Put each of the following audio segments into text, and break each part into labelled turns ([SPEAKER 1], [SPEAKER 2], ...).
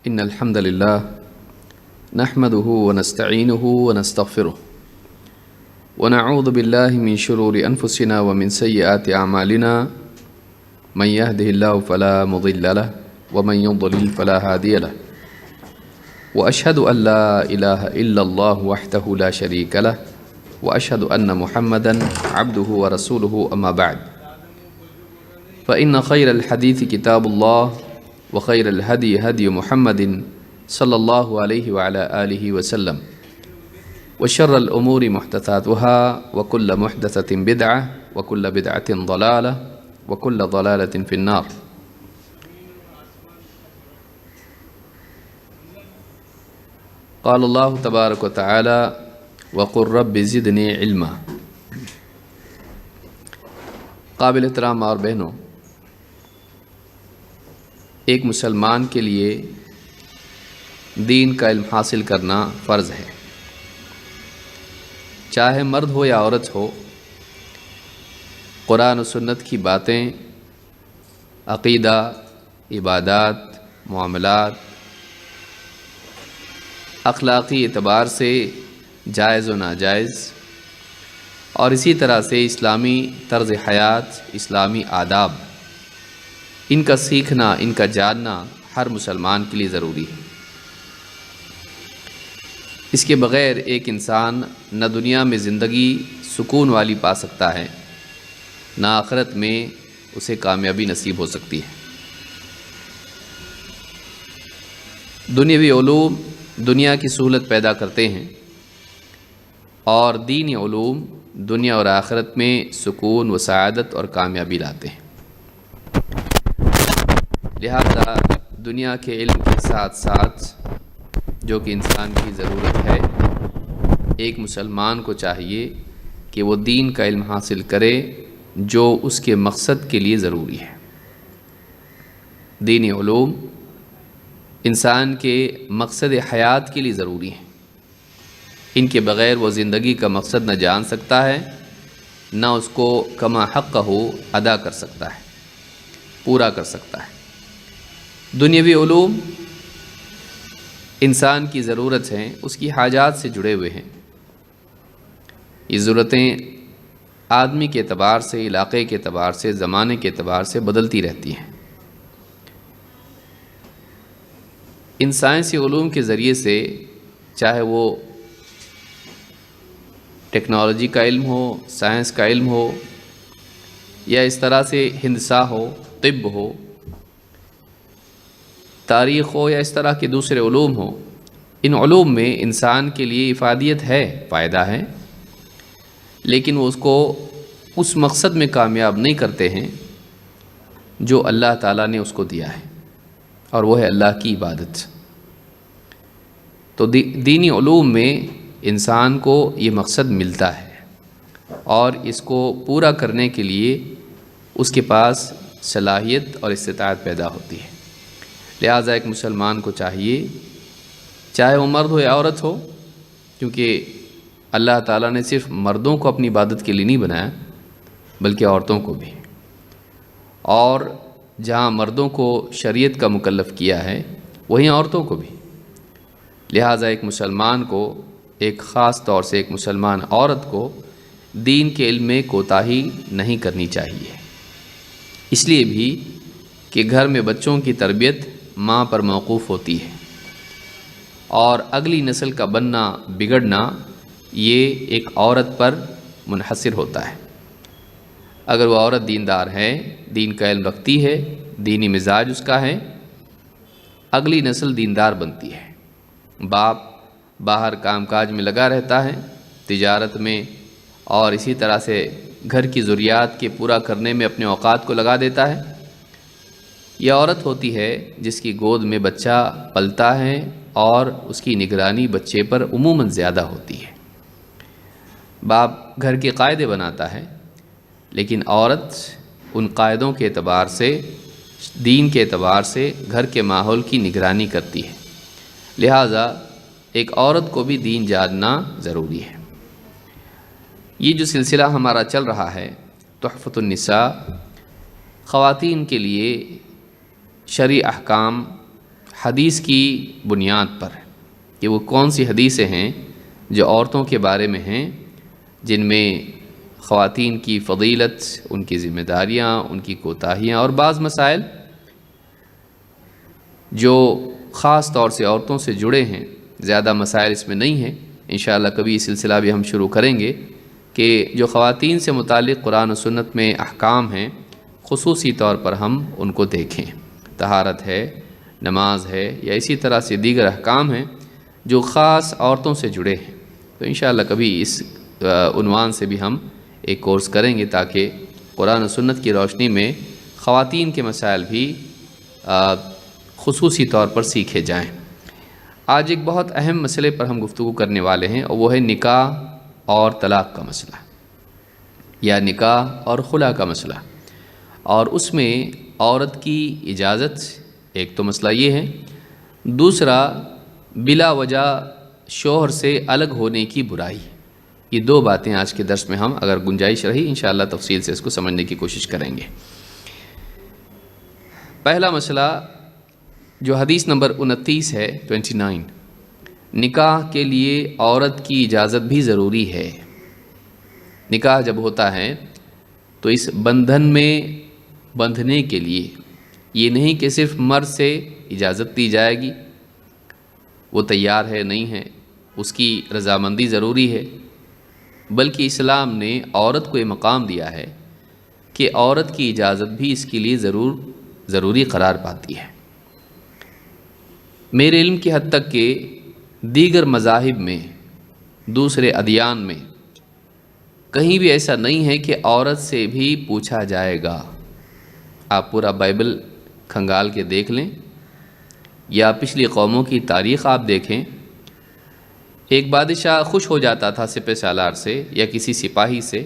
[SPEAKER 1] إن الحمد لله نحمده ونستعينه ونستغفره ونعوذ بالله من شرور أنفسنا ومن سيئات أعمالنا من يهده الله فلا مضل له ومن يضلل فلا هادي له وأشهد أن لا إله إلا الله وحده لا شريك له وأشهد أن محمدا عبده ورسوله أما بعد فإن خير الحديث كتاب الله وخير الهدي هدي محمد صلى الله عليه وعلى آله وسلم وشر الأمور محدثاتها وكل محدثة بدعة وكل بدعة ضلالة وكل ضلالة في النار. قال الله تبارك وتعالى وقل رب زدني علما. قابل احترام اور بہنوں، ایک مسلمان کے لیے دین کا علم حاصل کرنا فرض ہے، چاہے مرد ہو یا عورت ہو. قرآن و سنت کی باتیں عقیدہ، عبادات، معاملات، اخلاقی اعتبار سے جائز و ناجائز، اور اسی طرح سے اسلامی طرز حیات، اسلامی آداب، ان کا سیکھنا، ان کا جاننا ہر مسلمان کے لیے ضروری ہے. اس کے بغیر ایک انسان نہ دنیا میں زندگی سکون والی پا سکتا ہے، نہ آخرت میں اسے کامیابی نصیب ہو سکتی ہے. دنیاوی علوم دنیا کی سہولت پیدا کرتے ہیں، اور دینی علوم دنیا اور آخرت میں سکون و سعادت اور کامیابی لاتے ہیں. لہذا دنیا کے علم کے ساتھ ساتھ جو کہ انسان کی ضرورت ہے، ایک مسلمان کو چاہیے کہ وہ دین کا علم حاصل کرے جو اس کے مقصد کے لیے ضروری ہے. دینی علوم انسان کے مقصد حیات کے لیے ضروری ہیں. ان کے بغیر وہ زندگی کا مقصد نہ جان سکتا ہے، نہ اس کو کما حق ہو ادا کر سکتا ہے، پورا کر سکتا ہے. دنیاوی علوم انسان کی ضرورت ہیں، اس کی حاجات سے جڑے ہوئے ہیں. یہ ضرورتیں آدمی کے اعتبار سے، علاقے کے اعتبار سے، زمانے کے اعتبار سے بدلتی رہتی ہیں. ان سائنسی علوم کے ذریعے سے، چاہے وہ ٹیکنالوجی کا علم ہو، سائنس کا علم ہو، یا اس طرح سے ہندسہ ہو، طب ہو، تاریخ ہو، یا اس طرح کے دوسرے علوم ہوں، ان علوم میں انسان کے لیے افادیت ہے، فائدہ ہے، لیکن وہ اس کو اس مقصد میں کامیاب نہیں کرتے ہیں جو اللہ تعالیٰ نے اس کو دیا ہے، اور وہ ہے اللہ کی عبادت. تو دینی علوم میں انسان کو یہ مقصد ملتا ہے، اور اس کو پورا کرنے کے لیے اس کے پاس صلاحیت اور استطاعت پیدا ہوتی ہے. لہٰذا ایک مسلمان کو چاہیے، چاہے وہ مرد ہو یا عورت ہو، کیونکہ اللہ تعالیٰ نے صرف مردوں کو اپنی عبادت کے لیے نہیں بنایا بلکہ عورتوں کو بھی، اور جہاں مردوں کو شریعت کا مکلف کیا ہے وہیں عورتوں کو بھی. لہٰذا ایک مسلمان کو، ایک خاص طور سے ایک مسلمان عورت کو دین کے علم میں کوتاہی نہیں کرنی چاہیے. اس لیے بھی کہ گھر میں بچوں کی تربیت ماں پر موقوف ہوتی ہے، اور اگلی نسل کا بننا، بگڑنا یہ ایک عورت پر منحصر ہوتا ہے. اگر وہ عورت دیندار ہے، دین کا علم رکھتی ہے، دینی مزاج اس کا ہے، اگلی نسل دیندار بنتی ہے. باپ باہر کام کاج میں لگا رہتا ہے، تجارت میں، اور اسی طرح سے گھر کی ضروریات کے پورا کرنے میں اپنے اوقات کو لگا دیتا ہے. یہ عورت ہوتی ہے جس کی گود میں بچہ پلتا ہے، اور اس کی نگرانی بچے پر عموماً زیادہ ہوتی ہے. باپ گھر کے قاعدے بناتا ہے، لیکن عورت ان قاعدوں کے اعتبار سے، دین کے اعتبار سے گھر کے ماحول کی نگرانی کرتی ہے. لہٰذا ایک عورت کو بھی دین جاننا ضروری ہے. یہ جو سلسلہ ہمارا چل رہا ہے تحفۃ النساء، خواتین کے لیے شرعی احکام، حدیث کی بنیاد پر کہ وہ کون سی حدیثیں ہیں جو عورتوں کے بارے میں ہیں، جن میں خواتین کی فضیلت، ان کی ذمہ داریاں، ان کی کوتاہیاں اور بعض مسائل جو خاص طور سے عورتوں سے جڑے ہیں، زیادہ مسائل اس میں نہیں ہیں۔ انشاءاللہ کبھی یہ سلسلہ بھی ہم شروع کریں گے کہ جو خواتین سے متعلق قرآن و سنت میں احکام ہیں، خصوصی طور پر ہم ان کو دیکھیں۔ طہارت ہے، نماز ہے، یا اسی طرح سے دیگر احکام ہیں جو خاص عورتوں سے جڑے ہیں۔ تو انشاءاللہ کبھی اس عنوان سے بھی ہم ایک کورس کریں گے تاکہ قرآن و سنت کی روشنی میں خواتین کے مسائل بھی خصوصی طور پر سیکھے جائیں۔ آج ایک بہت اہم مسئلے پر ہم گفتگو کرنے والے ہیں، اور وہ ہے نکاح اور طلاق کا مسئلہ، یا نکاح اور خلا کا مسئلہ۔ اور اس میں عورت کی اجازت، ایک تو مسئلہ یہ ہے، دوسرا بلا وجہ شوہر سے الگ ہونے کی برائی۔ یہ دو باتیں آج کے درس میں ہم اگر گنجائش رہی انشاءاللہ تفصیل سے اس کو سمجھنے کی کوشش کریں گے۔ پہلا مسئلہ جو حدیث نمبر 29 ہے، 29، نکاح کے لیے عورت کی اجازت بھی ضروری ہے۔ نکاح جب ہوتا ہے تو اس بندھن میں بندھنے کے لیے یہ نہیں کہ صرف مرد سے اجازت دی جائے گی، وہ تیار ہے نہیں ہے، اس کی رضامندی ضروری ہے، بلکہ اسلام نے عورت کو یہ مقام دیا ہے کہ عورت کی اجازت بھی اس کے لیے ضروری قرار پاتی ہے۔ میرے علم کی حد تک کہ دیگر مذاہب میں، دوسرے ادیان میں کہیں بھی ایسا نہیں ہے کہ عورت سے بھی پوچھا جائے گا۔ آپ پورا بائبل کھنگال کے دیکھ لیں یا پچھلی قوموں کی تاریخ آپ دیکھیں، ایک بادشاہ خوش ہو جاتا تھا سپہ سالار سے یا کسی سپاہی سے،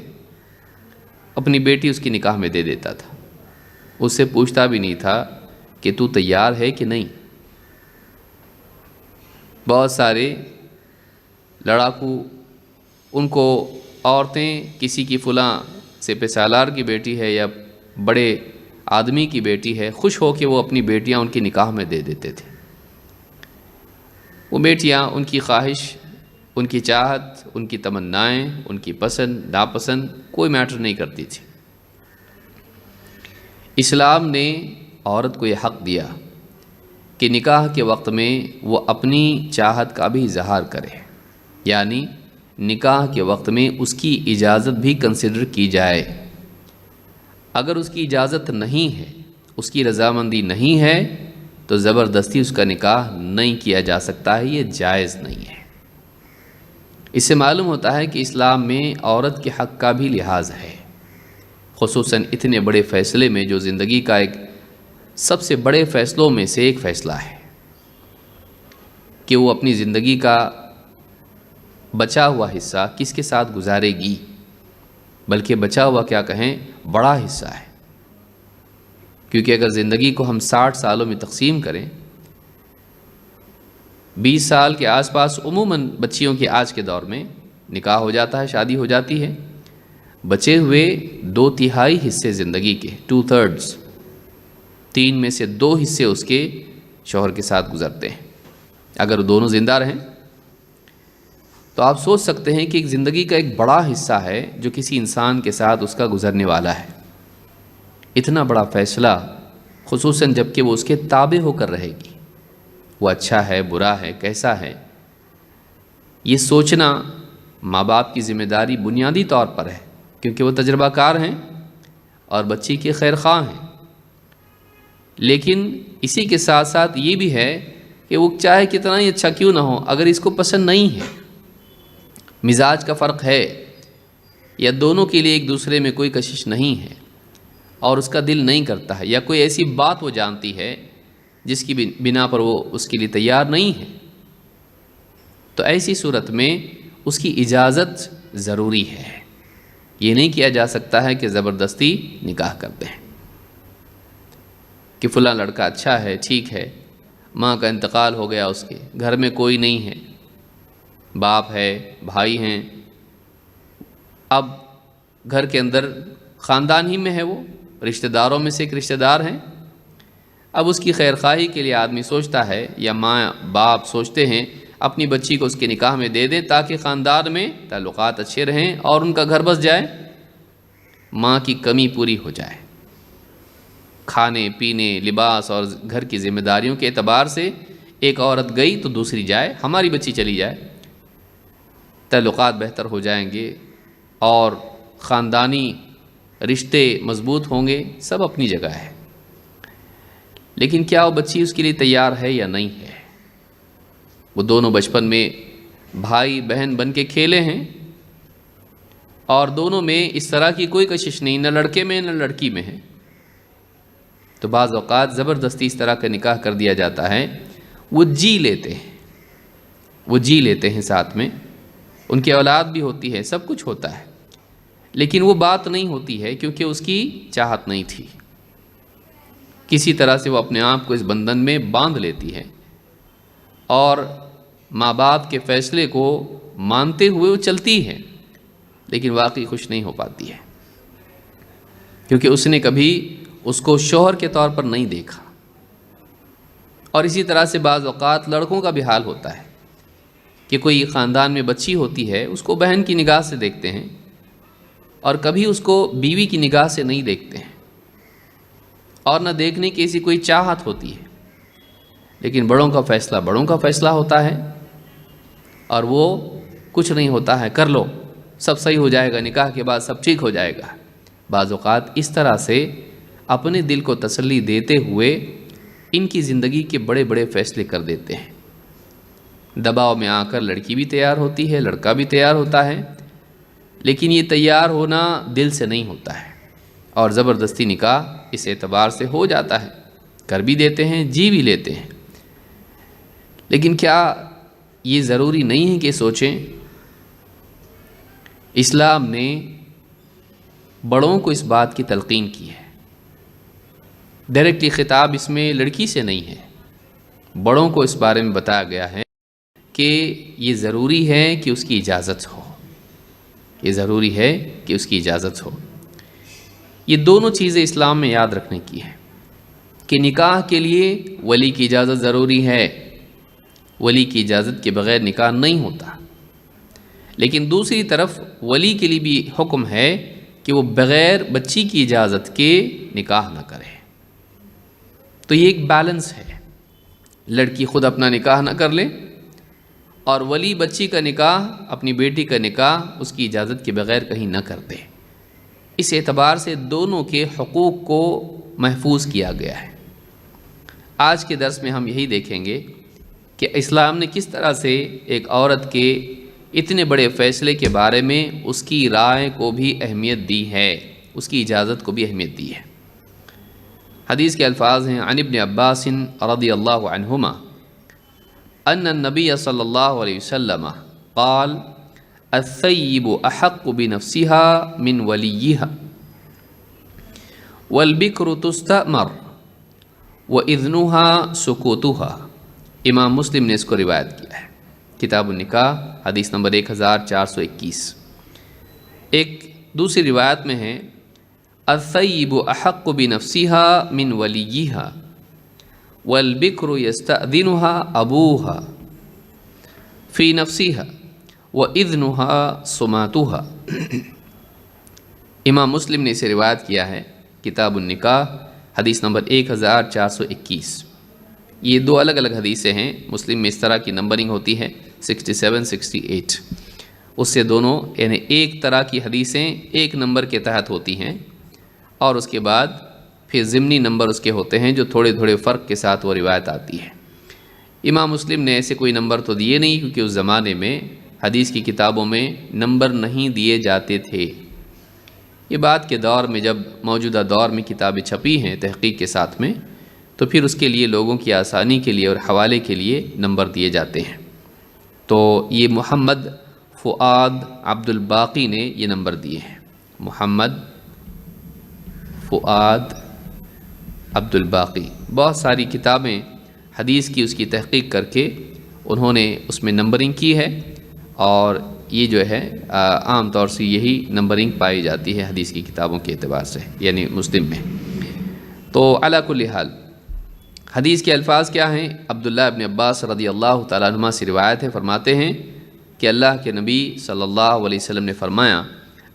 [SPEAKER 1] اپنی بیٹی اس کی نکاح میں دے دیتا تھا، اس سے پوچھتا بھی نہیں تھا کہ تو تیار ہے کہ نہیں۔ بہت سارے لڑاکو، ان کو عورتیں کسی کی فلاں سپہ سالار کی بیٹی ہے یا بڑے آدمی کی بیٹی ہے، خوش ہو کے وہ اپنی بیٹیاں ان کی نکاح میں دے دیتے تھے۔ وہ بیٹیاں ان کی خواہش، ان کی چاہت، ان کی تمنائیں، ان کی پسند ناپسند کوئی میٹر نہیں کرتی تھی۔ اسلام نے عورت کو یہ حق دیا کہ نکاح کے وقت میں وہ اپنی چاہت کا بھی اظہار کرے، یعنی نکاح کے وقت میں اس کی اجازت بھی کنسیڈر کی جائے۔ اگر اس کی اجازت نہیں ہے، اس کی رضامندی نہیں ہے، تو زبردستی اس کا نکاح نہیں کیا جا سکتا ہے، یہ جائز نہیں ہے۔ اس سے معلوم ہوتا ہے کہ اسلام میں عورت کے حق کا بھی لحاظ ہے، خصوصاً اتنے بڑے فیصلے میں جو زندگی کا ایک سب سے بڑے فیصلوں میں سے ایک فیصلہ ہے کہ وہ اپنی زندگی کا بچا ہوا حصہ کس کے ساتھ گزارے گی، بلکہ بچا ہوا کیا کہیں، بڑا حصہ ہے۔ کیونکہ اگر زندگی کو ہم 60 سالوں میں تقسیم کریں، 20 سال کے آس پاس عموماً بچیوں کے آج کے دور میں نکاح ہو جاتا ہے، شادی ہو جاتی ہے، بچے ہوئے 2/3 حصے زندگی کے 2/3، 3 میں سے 2 حصے اس کے شوہر کے ساتھ گزرتے ہیں۔ اگر دونوں زندہ رہیں تو آپ سوچ سکتے ہیں کہ ایک زندگی کا ایک بڑا حصہ ہے جو کسی انسان کے ساتھ اس کا گزرنے والا ہے۔ اتنا بڑا فیصلہ، خصوصاً جب کہ وہ اس کے تابع ہو کر رہے گی، وہ اچھا ہے برا ہے کیسا ہے، یہ سوچنا ماں باپ کی ذمہ داری بنیادی طور پر ہے، کیونکہ وہ تجربہ کار ہیں اور بچی کے خیر خواہ ہیں۔ لیکن اسی کے ساتھ ساتھ یہ بھی ہے کہ وہ چاہے کتنا ہی اچھا کیوں نہ ہو، اگر اس کو پسند نہیں ہے، مزاج کا فرق ہے، یا دونوں کے لیے ایک دوسرے میں کوئی کشش نہیں ہے اور اس کا دل نہیں کرتا ہے، یا کوئی ایسی بات وہ جانتی ہے جس کی بنا پر وہ اس کے لیے تیار نہیں ہے، تو ایسی صورت میں اس کی اجازت ضروری ہے۔ یہ نہیں کیا جا سکتا ہے کہ زبردستی نکاح کرتے ہیں کہ فلاں لڑکا اچھا ہے، ٹھیک ہے، ماں کا انتقال ہو گیا، اس کے گھر میں کوئی نہیں ہے، باپ ہے، بھائی ہیں، اب گھر کے اندر خاندان ہی میں ہے، وہ رشتہ داروں میں سے ایک رشتہ دار ہیں، اب اس کی خیر خواہی کے لیے آدمی سوچتا ہے یا ماں باپ سوچتے ہیں اپنی بچی کو اس کے نکاح میں دے دیں تاکہ خاندان میں تعلقات اچھے رہیں اور ان کا گھر بس جائے، ماں کی کمی پوری ہو جائے۔ کھانے پینے، لباس اور گھر کی ذمہ داریوں کے اعتبار سے ایک عورت گئی تو دوسری جائے، ہماری بچی چلی جائے، تعلقات بہتر ہو جائیں گے اور خاندانی رشتے مضبوط ہوں گے، سب اپنی جگہ ہے۔ لیکن کیا وہ بچی اس کے لیے تیار ہے یا نہیں ہے؟ وہ دونوں بچپن میں بھائی بہن بن کے کھیلے ہیں اور دونوں میں اس طرح کی کوئی کشش نہیں، نہ لڑکے میں نہ لڑکی میں ہے، تو بعض اوقات زبردستی اس طرح کا نکاح کر دیا جاتا ہے۔ وہ جی لیتے ہیں ساتھ میں، ان کی اولاد بھی ہوتی ہے، سب کچھ ہوتا ہے، لیکن وہ بات نہیں ہوتی ہے کیونکہ اس کی چاہت نہیں تھی۔ کسی طرح سے وہ اپنے آپ کو اس بندھن میں باندھ لیتی ہے اور ماں باپ کے فیصلے کو مانتے ہوئے وہ چلتی ہے، لیکن واقعی خوش نہیں ہو پاتی ہے کیونکہ اس نے کبھی اس کو شوہر کے طور پر نہیں دیکھا۔ اور اسی طرح سے بعض اوقات لڑکوں کا بھی حال ہوتا ہے کہ کوئی خاندان میں بچی ہوتی ہے، اس کو بہن کی نگاہ سے دیکھتے ہیں اور کبھی اس کو بیوی کی نگاہ سے نہیں دیکھتے ہیں اور نہ دیکھنے کی ایسی کوئی چاہت ہوتی ہے، لیکن بڑوں کا فیصلہ ہوتا ہے اور وہ کچھ نہیں ہوتا ہے، کر لو سب صحیح ہو جائے گا، نکاح کے بعد سب ٹھیک ہو جائے گا۔ بعض اوقات اس طرح سے اپنے دل کو تسلی دیتے ہوئے ان کی زندگی کے بڑے بڑے فیصلے کر دیتے ہیں۔ دباؤ میں آ کر لڑکی بھی تیار ہوتی ہے، لڑکا بھی تیار ہوتا ہے، لیکن یہ تیار ہونا دل سے نہیں ہوتا ہے اور زبردستی نکاح اس اعتبار سے ہو جاتا ہے، کر بھی دیتے ہیں، جی بھی لیتے ہیں۔ لیکن کیا یہ ضروری نہیں ہے کہ سوچیں؟ اسلام نے بڑوں کو اس بات کی تلقین کی ہے، ڈائریکٹلی خطاب اس میں لڑکی سے نہیں ہے، بڑوں کو اس بارے میں بتایا گیا ہے کہ یہ ضروری ہے کہ اس کی اجازت ہو، یہ ضروری ہے کہ اس کی اجازت ہو۔ یہ دونوں چیزیں اسلام میں یاد رکھنے کی ہے کہ نکاح کے لیے ولی کی اجازت ضروری ہے، ولی کی اجازت کے بغیر نکاح نہیں ہوتا، لیکن دوسری طرف ولی کے لیے بھی حکم ہے کہ وہ بغیر بچی کی اجازت کے نکاح نہ کرے۔ تو یہ ایک بیلنس ہے، لڑکی خود اپنا نکاح نہ کر لے اور ولی بچی کا نکاح، اپنی بیٹی کا نکاح اس کی اجازت کے بغیر کہیں نہ کر دے۔ اس اعتبار سے دونوں کے حقوق کو محفوظ کیا گیا ہے۔ آج کے درس میں ہم یہی دیکھیں گے کہ اسلام نے کس طرح سے ایک عورت کے اتنے بڑے فیصلے کے بارے میں اس کی رائے کو بھی اہمیت دی ہے، اس کی اجازت کو بھی اہمیت دی ہے۔ حدیث کے الفاظ ہیں، عن ابن عباس رضی اللہ عنہما ان النبی صلی اللہ علیہ وسلم قال الثیب احق بنفسها من ولیها والبکر تستأمر وإذنها سکوتها۔ امام مسلم نے اس کو روایت کیا ہے، کتاب النکاح حدیث نمبر 1421۔ ایک دوسری روایت میں ہے الثیب احق بنفسها من ولیها والبکر یستأذنها ابوها فی نفسها وإذنها سماتها۔ امام مسلم نے اسے روایت کیا ہے، کتاب النکاح حدیث نمبر 1421۔ یہ دو الگ الگ حدیثیں ہیں، مسلم میں اس طرح کی نمبرنگ ہوتی ہے 67 68، اس سے دونوں یعنی ایک طرح کی حدیثیں ایک نمبر کے تحت ہوتی ہیں اور اس کے بعد پھر ضمنی نمبر اس کے ہوتے ہیں جو تھوڑے تھوڑے فرق کے ساتھ وہ روایت آتی ہے۔ امام مسلم نے ایسے کوئی نمبر تو دیے نہیں کیونکہ اس زمانے میں حدیث کی کتابوں میں نمبر نہیں دیے جاتے تھے۔ یہ بات کے دور میں جب موجودہ دور میں کتابیں چھپی ہیں تحقیق کے ساتھ میں، تو پھر اس کے لیے لوگوں کی آسانی کے لیے اور حوالے کے لیے نمبر دیے جاتے ہیں۔ تو یہ محمد فؤاد عبد الباقی نے یہ نمبر دیے ہیں، محمد فؤاد عبد الباقی۔ بہت ساری کتابیں حدیث کی اس کی تحقیق کر کے انہوں نے اس میں نمبرنگ کی ہے اور یہ جو ہے عام طور سے یہی نمبرنگ پائی جاتی ہے حدیث کی کتابوں کے اعتبار سے، یعنی مسلم میں۔ تو علی کل حال حدیث کے الفاظ کیا ہیں؟ عبداللہ ابن عباس رضی اللہ تعالیٰ عنہما سے روایت ہے، فرماتے ہیں کہ اللہ کے نبی صلی اللہ علیہ وسلم نے فرمایا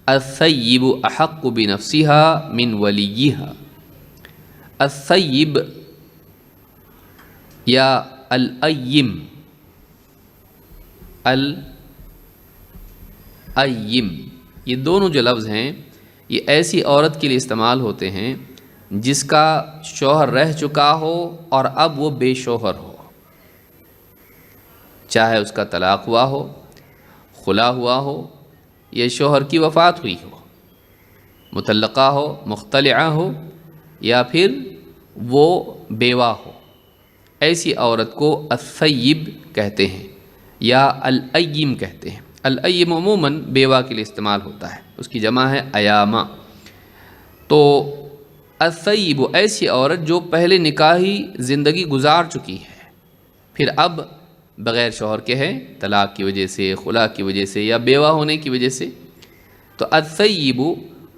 [SPEAKER 1] الثیب احق بنفسها من ولیها۔ الثیب یا الأیم، الأیم یہ دونوں جو لفظ ہیں یہ ایسی عورت کے لیے استعمال ہوتے ہیں جس کا شوہر رہ چکا ہو اور اب وہ بے شوہر ہو، چاہے اس کا طلاق ہوا ہو، خلا ہوا ہو، یا شوہر کی وفات ہوئی ہو، مطلقہ ہو، مختلعہ ہو، یا پھر وہ بیوہ ہو، ایسی عورت کو الثیب کہتے ہیں یا الأیم کہتے ہیں۔ الأیم عموماً بیوہ کے لیے استعمال ہوتا ہے، اس کی جمع ہے ایامہ۔ تو الثیب ایسی عورت جو پہلے نکاحی زندگی گزار چکی ہے، پھر اب بغیر شوہر کے ہے، طلاق کی وجہ سے، خلا کی وجہ سے، یا بیوہ ہونے کی وجہ سے۔ تو الثیب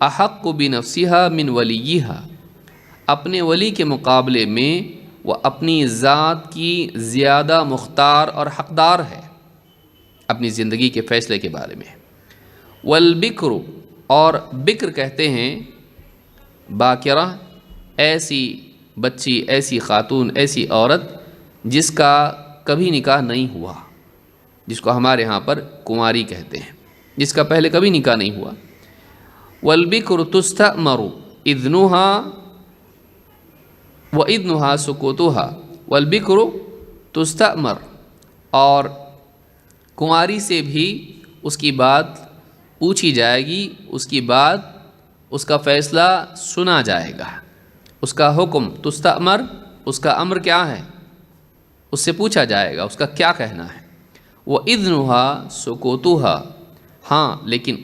[SPEAKER 1] احق بنفسها من ولیہا، اپنے ولی کے مقابلے میں وہ اپنی ذات کی زیادہ مختار اور حقدار ہے اپنی زندگی کے فیصلے کے بارے میں۔ والبکر، اور بکر کہتے ہیں باکرہ، ایسی بچی، ایسی خاتون، ایسی عورت جس کا کبھی نکاح نہیں ہوا، جس کو ہمارے ہاں پر کنواری کہتے ہیں، جس کا پہلے کبھی نکاح نہیں ہوا۔ والبکر تستأمر اذنها وإذنها سکوتها، والبکر تستأمر، اور کنواری سے بھی اس کی بات پوچھی جائے گی، اس کی بات، اس کا فیصلہ سنا جائے گا، اس کا حکم تستأمر، اس کا امر کیا ہے، اس سے پوچھا جائے گا اس کا کیا کہنا ہے۔ وَإِذْنُهَا سُكُوتُهَا، ہاں لیکن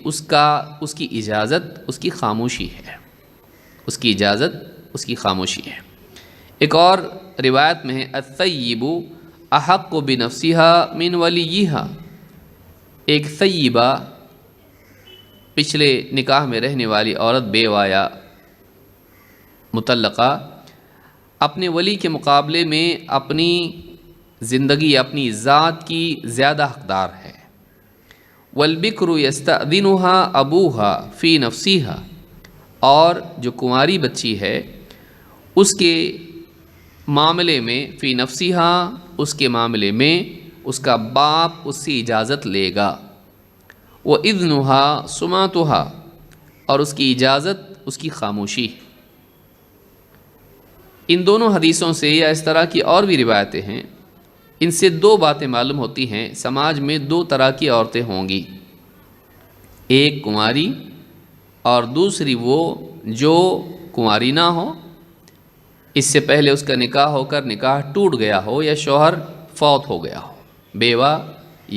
[SPEAKER 1] اس کی اجازت، اس کی خاموشی ہے، اس کی اجازت، اس کی خاموشی ہے۔ ایک اور روایت میں ہے الثیب احق بنفسها من ولیہا، ایک ثیبہ پچھلے نکاح میں رہنے والی عورت، بیوہ یا مطلقہ، اپنے ولی کے مقابلے میں اپنی زندگی، اپنی ذات کی زیادہ حقدار ہے۔ والبکر یستأذنها ابوها فی نفسها، اور جو کنواری بچی ہے اس کے معاملے میں، فی نفسها، اس کے معاملے میں اس کا باپ اس سے اجازت لے گا۔ وَإِذْنُهَا سُمَاتُهَا، اور اس کی اجازت، اس کی خاموشی۔ ان دونوں حدیثوں سے یا اس طرح کی اور بھی روایتیں ہیں، ان سے دو باتیں معلوم ہوتی ہیں، سماج میں دو طرح کی عورتیں ہوں گی، ایک کنواری اور دوسری وہ جو کنواری نہ ہو، اس سے پہلے اس کا نکاح ہو کر نکاح ٹوٹ گیا ہو یا شوہر فوت ہو گیا ہو، بیوہ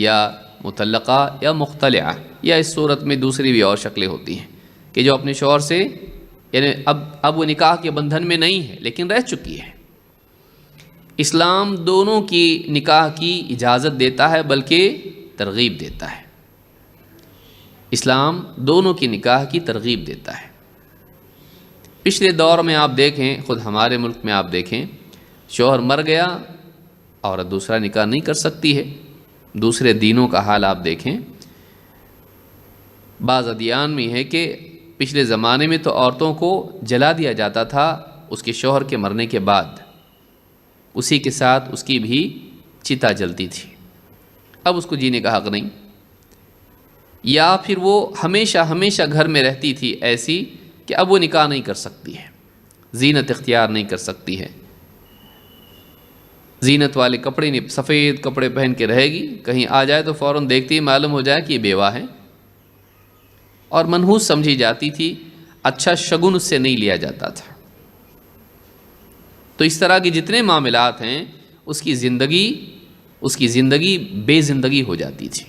[SPEAKER 1] یا مطلقہ یا مختلعہ، یا اس صورت میں دوسری بھی اور شکلیں ہوتی ہیں کہ جو اپنے شوہر سے، یعنی اب وہ نکاح کے بندھن میں نہیں ہے لیکن رہ چکی ہے۔ اسلام دونوں کی نکاح کی اجازت دیتا ہے بلکہ ترغیب دیتا ہے، اسلام دونوں کی نکاح کی ترغیب دیتا ہے۔ پچھلے دور میں آپ دیکھیں، خود ہمارے ملک میں آپ دیکھیں، شوہر مر گیا، عورت دوسرا نکاح نہیں کر سکتی ہے۔ دوسرے دینوں کا حال آپ دیکھیں، بعض ادیان میں ہے کہ پچھلے زمانے میں تو عورتوں کو جلا دیا جاتا تھا اس کے شوہر کے مرنے کے بعد، اسی کے ساتھ اس کی بھی چتا جلتی تھی، اب اس کو جینے کا حق نہیں۔ یا پھر وہ ہمیشہ ہمیشہ گھر میں رہتی تھی ایسی کہ اب وہ نکاح نہیں کر سکتی ہے، زینت اختیار نہیں کر سکتی ہے، زینت والے کپڑے نہیں، سفید کپڑے پہن کے رہے گی، کہیں آ جائے تو فوراً دیکھتی ہی معلوم ہو جائے کہ یہ بیوہ ہے، اور منحوس سمجھی جاتی تھی، اچھا شگن اس سے نہیں لیا جاتا تھا۔ تو اس طرح کے جتنے معاملات ہیں، اس کی زندگی بے زندگی ہو جاتی تھی،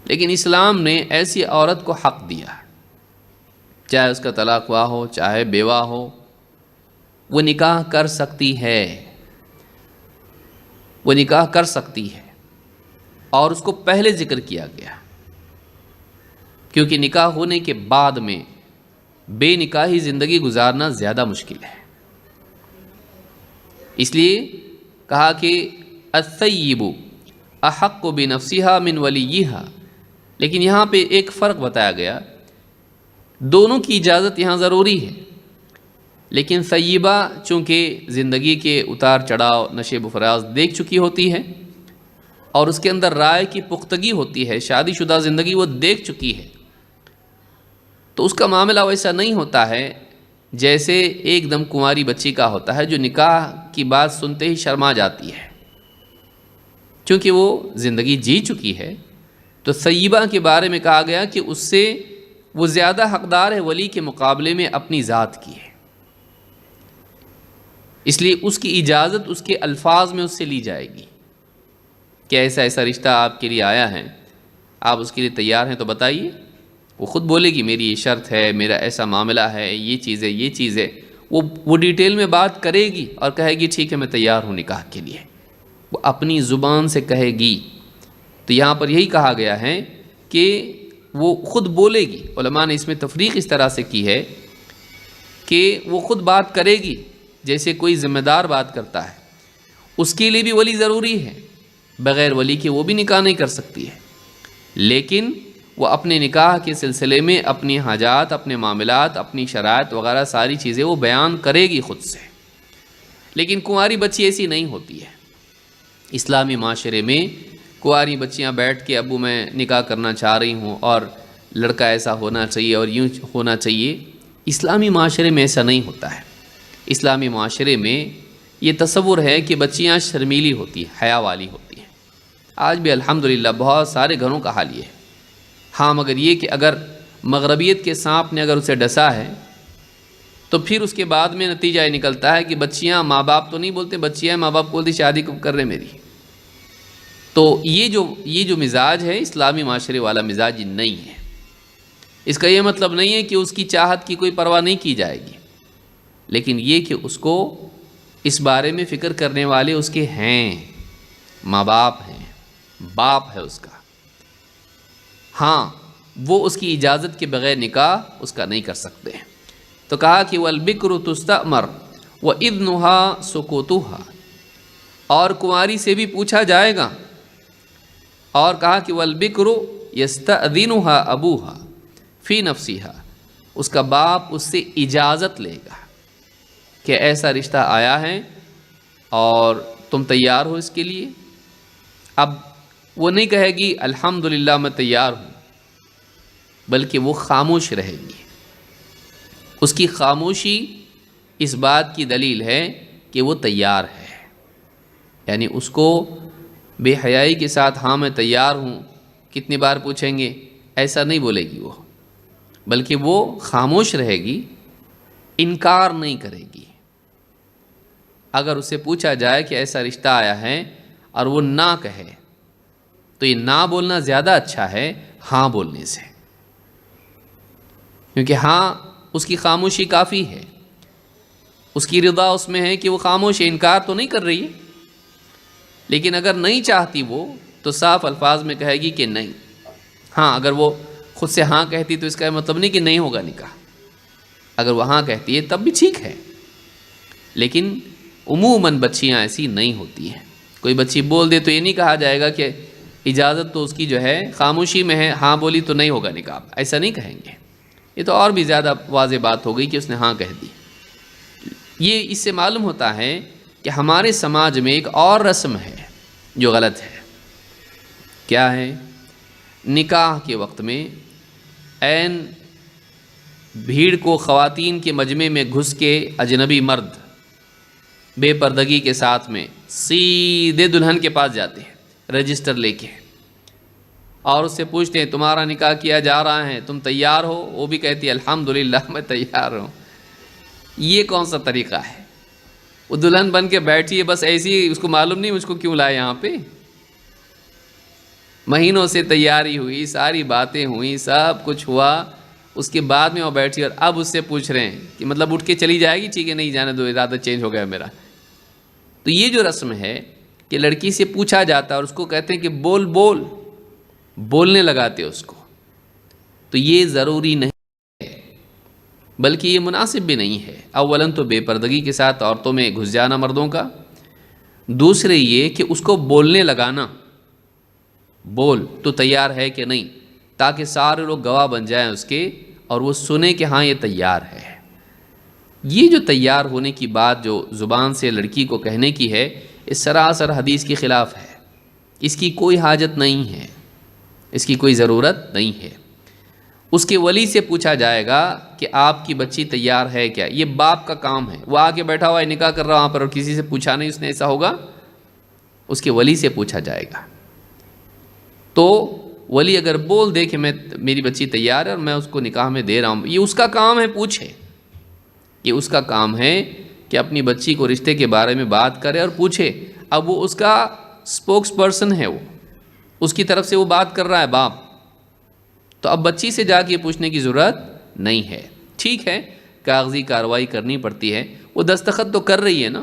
[SPEAKER 1] لیکن اسلام نے ایسی عورت کو حق دیا، چاہے اس کا طلاق ہوا ہو، چاہے بیوہ ہو، وہ نکاح کر سکتی ہے، وہ نکاح کر سکتی ہے، اور اس کو پہلے ذکر کیا گیا، کیونکہ نکاح ہونے کے بعد میں بے نکاحی زندگی گزارنا زیادہ مشکل ہے۔ اس لیے کہا کہ الثیب احق بنفسها من ولیہا، لیکن یہاں پہ ایک فرق بتایا گیا، دونوں کی اجازت یہاں ضروری ہے، لیکن طیبہ چونکہ زندگی کے اتار چڑھاؤ نشیب و فراز دیکھ چکی ہوتی ہے اور اس کے اندر رائے کی پختگی ہوتی ہے، شادی شدہ زندگی وہ دیکھ چکی ہے، تو اس کا معاملہ ویسا نہیں ہوتا ہے جیسے ایک دم کنواری بچی کا ہوتا ہے جو نکاح کی بات سنتے ہی شرما جاتی ہے، چونکہ وہ زندگی جی چکی ہے۔ تو طیبہ کے بارے میں کہا گیا کہ اس سے وہ زیادہ حقدار ہے ولی کے مقابلے میں اپنی ذات کی ہے، اس لیے اس کی اجازت اس کے الفاظ میں اس سے لی جائے گی کہ ایسا ایسا رشتہ آپ کے لیے آیا ہے، آپ اس کے لیے تیار ہیں تو بتائیے۔ وہ خود بولے گی میری یہ شرط ہے، میرا ایسا معاملہ ہے، یہ چیز ہے، یہ چیز ہے، وہ ڈیٹیل میں بات کرے گی اور کہے گی ٹھیک ہے میں تیار ہوں نکاح کے لیے، وہ اپنی زبان سے کہے گی۔ تو یہاں پر یہی کہا گیا ہے کہ وہ خود بولے گی۔ علماء نے اس میں تفریق اس طرح سے کی ہے کہ وہ خود بات کرے گی جیسے کوئی ذمہ دار بات کرتا ہے، اس کے لیے بھی ولی ضروری ہے، بغیر ولی کے وہ بھی نکاح نہیں کر سکتی ہے، لیکن وہ اپنے نکاح کے سلسلے میں اپنی حاجات، اپنے معاملات، اپنی شرائط وغیرہ ساری چیزیں وہ بیان کرے گی خود سے۔ لیکن کنواری بچی ایسی نہیں ہوتی ہے۔ اسلامی معاشرے میں کنواری بچیاں بیٹھ کے ابو میں نکاح کرنا چاہ رہی ہوں اور لڑکا ایسا ہونا چاہیے اور یوں ہونا چاہیے، اسلامی معاشرے میں ایسا نہیں ہوتا ہے۔ اسلامی معاشرے میں یہ تصور ہے کہ بچیاں شرمیلی ہوتی ہیں، حیا والی ہوتی ہیں۔ آج بھی الحمدللہ بہت سارے گھروں کا حال یہ ہے۔ ہاں مگر یہ کہ اگر مغربیت کے سانپ نے اگر اسے ڈسا ہے تو پھر اس کے بعد میں نتیجہ یہ نکلتا ہے کہ بچیاں ماں باپ تو نہیں بولتے، بچیاں ماں باپ بولتی شادی کب کر رہے میری۔ تو یہ جو مزاج ہے اسلامی معاشرے والا مزاج نہیں ہے۔ اس کا یہ مطلب نہیں ہے کہ اس کی چاہت کی کوئی پرواہ نہیں کی جائے گی، لیکن یہ کہ اس کو اس بارے میں فکر کرنے والے اس کے ہیں، ماں باپ ہیں، باپ ہے اس کا۔ ہاں وہ اس کی اجازت کے بغیر نکاح اس کا نہیں کر سکتے ہیں۔ تو کہا کہ والبکر تستأمر وإذنها سکوتها، اور کنواری سے بھی پوچھا جائے گا، اور کہا کہ والبکر یستأذنها ابوها فی نفسها، اس کا باپ اس سے اجازت لے گا کہ ایسا رشتہ آیا ہے اور تم تیار ہو اس کے لیے۔ اب وہ نہیں کہے گی الحمدللہ میں تیار ہوں، بلکہ وہ خاموش رہے گی۔ اس کی خاموشی اس بات کی دلیل ہے کہ وہ تیار ہے، یعنی اس کو بے حیائی کے ساتھ ہاں میں تیار ہوں کتنی بار پوچھیں گے ایسا نہیں بولے گی وہ، بلکہ وہ خاموش رہے گی، انکار نہیں کرے گی۔ اگر اسے پوچھا جائے کہ ایسا رشتہ آیا ہے اور وہ نہ کہے تو یہ نہ بولنا زیادہ اچھا ہے ہاں بولنے سے، کیونکہ ہاں اس کی خاموشی کافی ہے، اس کی رضا اس میں ہے کہ وہ خاموش ہے، انکار تو نہیں کر رہی ہے۔ لیکن اگر نہیں چاہتی وہ تو صاف الفاظ میں کہے گی کہ نہیں۔ ہاں اگر وہ خود سے ہاں کہتی تو اس کا مطلب نہیں کہ نہیں ہوگا نکاح، اگر وہ ہاں کہتی ہے تب بھی ٹھیک ہے، لیکن عموماً بچیاں ایسی نہیں ہوتی ہیں۔ کوئی بچی بول دے تو یہ نہیں کہا جائے گا کہ اجازت تو اس کی جو ہے خاموشی میں ہے، ہاں بولی تو نہیں ہوگا نکاح، ایسا نہیں کہیں گے۔ یہ تو اور بھی زیادہ واضح بات ہو گئی کہ اس نے ہاں کہہ دی۔ یہ اس سے معلوم ہوتا ہے کہ ہمارے سماج میں ایک اور رسم ہے جو غلط ہے۔ کیا ہے؟ نکاح کے وقت میں عین بھیڑ کو خواتین کے مجمع میں گھس کے اجنبی مرد بے پردگی کے ساتھ میں سیدھے دلہن کے پاس جاتے ہیں رجسٹر لے کے، اور اس سے پوچھتے ہیں تمہارا نکاح کیا جا رہا ہے، تم تیار ہو؟ وہ بھی کہتی ہے الحمدللہ میں تیار ہوں۔ یہ کون سا طریقہ ہے؟ وہ دلہن بن کے بیٹھی ہے بس ایسی ہی، اس کو معلوم نہیں مجھ کو کیوں لائے یہاں پہ۔ مہینوں سے تیاری ہوئی، ساری باتیں ہوئیں، سب کچھ ہوا، اس کے بعد میں وہ بیٹھی اور اب اس سے پوچھ رہے ہیں کہ مطلب اٹھ کے چلی جائے گی؟ ٹھیک ہے نہیں جانے دو، ارادہ چینج ہو گیا میرا۔ تو یہ جو رسم ہے کہ لڑکی سے پوچھا جاتا ہے اور اس کو کہتے ہیں کہ بول بول، بولنے لگاتے اس کو، تو یہ ضروری نہیں ہے، بلکہ یہ مناسب بھی نہیں ہے۔ اولاً تو بے پردگی کے ساتھ عورتوں میں گھس جانا مردوں کا، دوسرے یہ کہ اس کو بولنے لگانا، بول تو تیار ہے کہ نہیں، تاکہ سارے لوگ گواہ بن جائیں اس کے اور وہ سنیں کہ ہاں یہ تیار ہے۔ یہ جو تیار ہونے کی بات جو زبان سے لڑکی کو کہنے کی ہے، اس سراسر حدیث کے خلاف ہے، اس کی کوئی حاجت نہیں ہے، اس کی کوئی ضرورت نہیں ہے۔ اس کے ولی سے پوچھا جائے گا کہ آپ کی بچی تیار ہے کیا، یہ باپ کا کام ہے، وہ آ کے بیٹھا ہوا ہے نکاح کر رہا وہاں پر اور کسی سے پوچھا نہیں اس نے، ایسا ہوگا؟ اس کے ولی سے پوچھا جائے گا۔ تو ولی اگر بول دے کہ میری بچی تیار ہے اور میں اس کو نکاح میں دے رہا ہوں، یہ اس کا کام ہے، پوچھے، یہ اس کا کام ہے کہ اپنی بچی کو رشتے کے بارے میں بات کرے اور پوچھے۔ اب وہ اس کا سپوکس پرسن ہے، وہ اس کی طرف سے وہ بات کر رہا ہے باپ، تو اب بچی سے جا کے پوچھنے کی ضرورت نہیں ہے۔ ٹھیک ہے کاغذی کارروائی کرنی پڑتی ہے، وہ دستخط تو کر رہی ہے نا،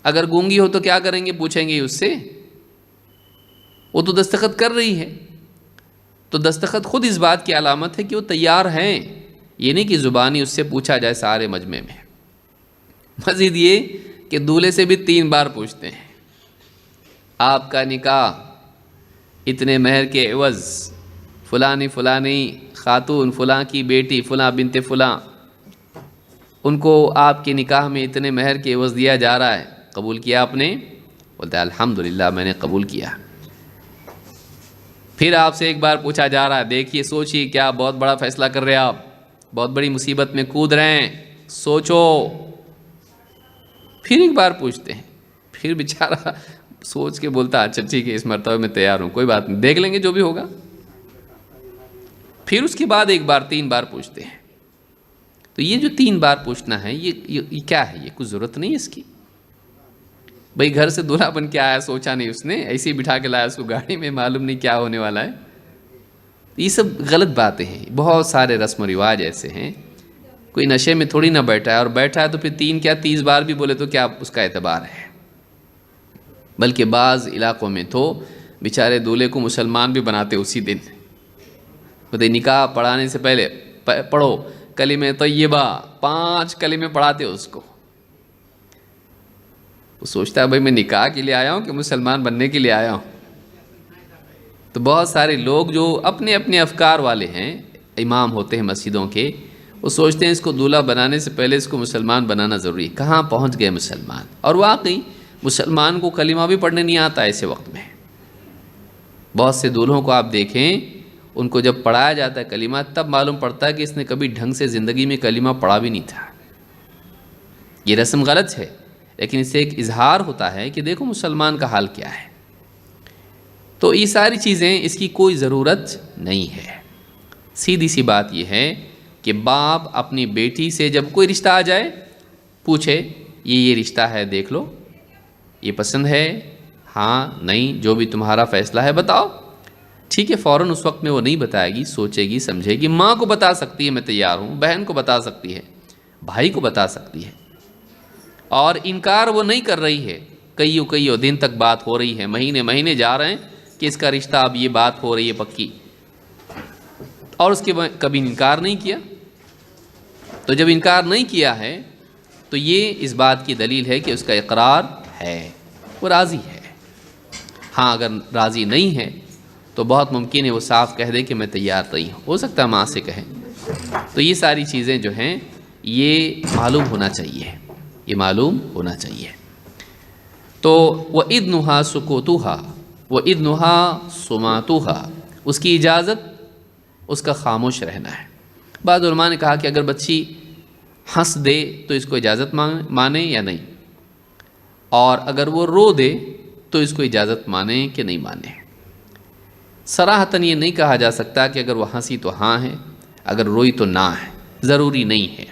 [SPEAKER 1] اگر گونگی ہو تو کیا کریں گے، پوچھیں گے اس سے، وہ تو دستخط کر رہی ہے، تو دستخط خود اس بات کی علامت ہے کہ وہ تیار ہیں، یہ نہیں کہ زبانی اس سے پوچھا جائے سارے مجمع میں۔ مزید یہ کہ دولہے سے بھی 3 بار پوچھتے ہیں، آپ کا نکاح اتنے مہر کے عوض فلانی فلانی خاتون، فلاں کی بیٹی، فلاں بنت فلاں، ان کو آپ کے نکاح میں اتنے مہر کے عوض دیا جا رہا ہے، قبول کیا آپ نے؟ بولتے ہیں الحمدللہ میں نے قبول کیا۔ پھر آپ سے ایک بار پوچھا جا رہا ہے، دیکھیے سوچیے، کیا بہت بڑا فیصلہ کر رہے ہیں آپ، بہت بڑی مصیبت میں کود رہے ہیں، سوچو۔ پھر ایک بار پوچھتے ہیں، پھر بیچارہ سوچ کے بولتا اچھا ٹھیک ہے اس مرتبہ میں تیار ہوں، کوئی بات نہیں، دیکھ لیں گے جو بھی ہوگا۔ پھر اس کے بعد ایک بار 3 بار پوچھتے ہیں۔ تو یہ جو 3 بار پوچھنا ہے یہ کیا ہے، یہ کچھ ضرورت نہیں اس کی۔ بھئی گھر سے دولہا بن کے آیا، سوچا نہیں اس نے، ایسے ہی بٹھا کے لایا اس کو گاڑی میں، معلوم نہیں کیا ہونے والا ہے۔ یہ سب غلط باتیں ہیں، بہت سارے رسم و رواج ایسے ہیں، کوئی نشے میں تھوڑی نہ بیٹھا ہے، اور بیٹھا ہے تو پھر 3 کیا 30 بار بھی بولے تو کیا اس کا اعتبار ہے۔ بلکہ بعض علاقوں میں تو بیچارے دولہے کو مسلمان بھی بناتے اسی دن، بولتے نکاح پڑھانے سے پہلے پڑھو کلمہ طیبہ، 5 کلمے پڑھاتے اس کو۔ وہ سوچتا ہے بھائی میں نکاح کے لیے آیا ہوں کہ مسلمان بننے کے لیے آیا ہوں؟ تو بہت سارے لوگ جو اپنے اپنے افکار والے ہیں، امام ہوتے ہیں مسجدوں کے، وہ سوچتے ہیں اس کو دولہا بنانے سے پہلے اس کو مسلمان بنانا ضروری ہے۔ کہاں پہنچ گئے مسلمان، اور واقعی مسلمان کو کلمہ بھی پڑھنے نہیں آتا ایسے وقت میں۔ بہت سے دولہوں کو آپ دیکھیں، ان کو جب پڑھایا جاتا ہے کلمہ تب معلوم پڑتا ہے کہ اس نے کبھی ڈھنگ سے زندگی میں کلمہ پڑھا بھی نہیں تھا۔ یہ رسم غلط ہے، لیکن اس سے ایک اظہار ہوتا ہے کہ دیکھو مسلمان کا حال کیا ہے۔ تو یہ ساری چیزیں اس کی کوئی ضرورت نہیں ہے۔ سیدھی سی بات یہ ہے کہ باپ اپنی بیٹی سے جب کوئی رشتہ آ جائے پوچھے یہ رشتہ ہے دیکھ لو، یہ پسند ہے، ہاں نہیں، جو بھی تمہارا فیصلہ ہے بتاؤ۔ ٹھیک ہے فوراً اس وقت میں وہ نہیں بتائے گی، سوچے گی، سمجھے گی، ماں کو بتا سکتی ہے میں تیار ہوں، بہن کو بتا سکتی ہے، بھائی کو بتا سکتی ہے، اور انکار وہ نہیں کر رہی ہے۔ کئیوں دن تک بات ہو رہی ہے، مہینے جا رہے ہیں کہ اس کا رشتہ، اب یہ بات ہو رہی ہے پکی، اور اس کے کبھی انکار نہیں کیا۔ تو جب انکار نہیں کیا ہے تو یہ اس بات کی دلیل ہے کہ اس کا اقرار ہے، وہ راضی ہے۔ ہاں اگر راضی نہیں ہے تو بہت ممکن ہے وہ صاف کہہ دے کہ میں تیار نہیں ہوں، ہو سکتا ہے ماں سے کہیں۔ تو یہ ساری چیزیں جو ہیں یہ معلوم ہونا چاہیے، یہ معلوم ہونا چاہیے۔ تو وَإِذْنُهَا سُكُوتُهَا وَإِذْنُهَا سُمَاتُهَا، اس کی اجازت، اس کا خاموش رہنا ہے۔ بعض علماء نے کہا کہ اگر بچی ہنس دے تو اس کو اجازت مانے یا نہیں، اور اگر وہ رو دے تو اس کو اجازت مانے کہ نہیں مانے۔ صراحتاً یہ نہیں کہا جا سکتا کہ اگر وہ ہنسی تو ہاں ہے، اگر روئی تو نہ ہے، ضروری نہیں ہے۔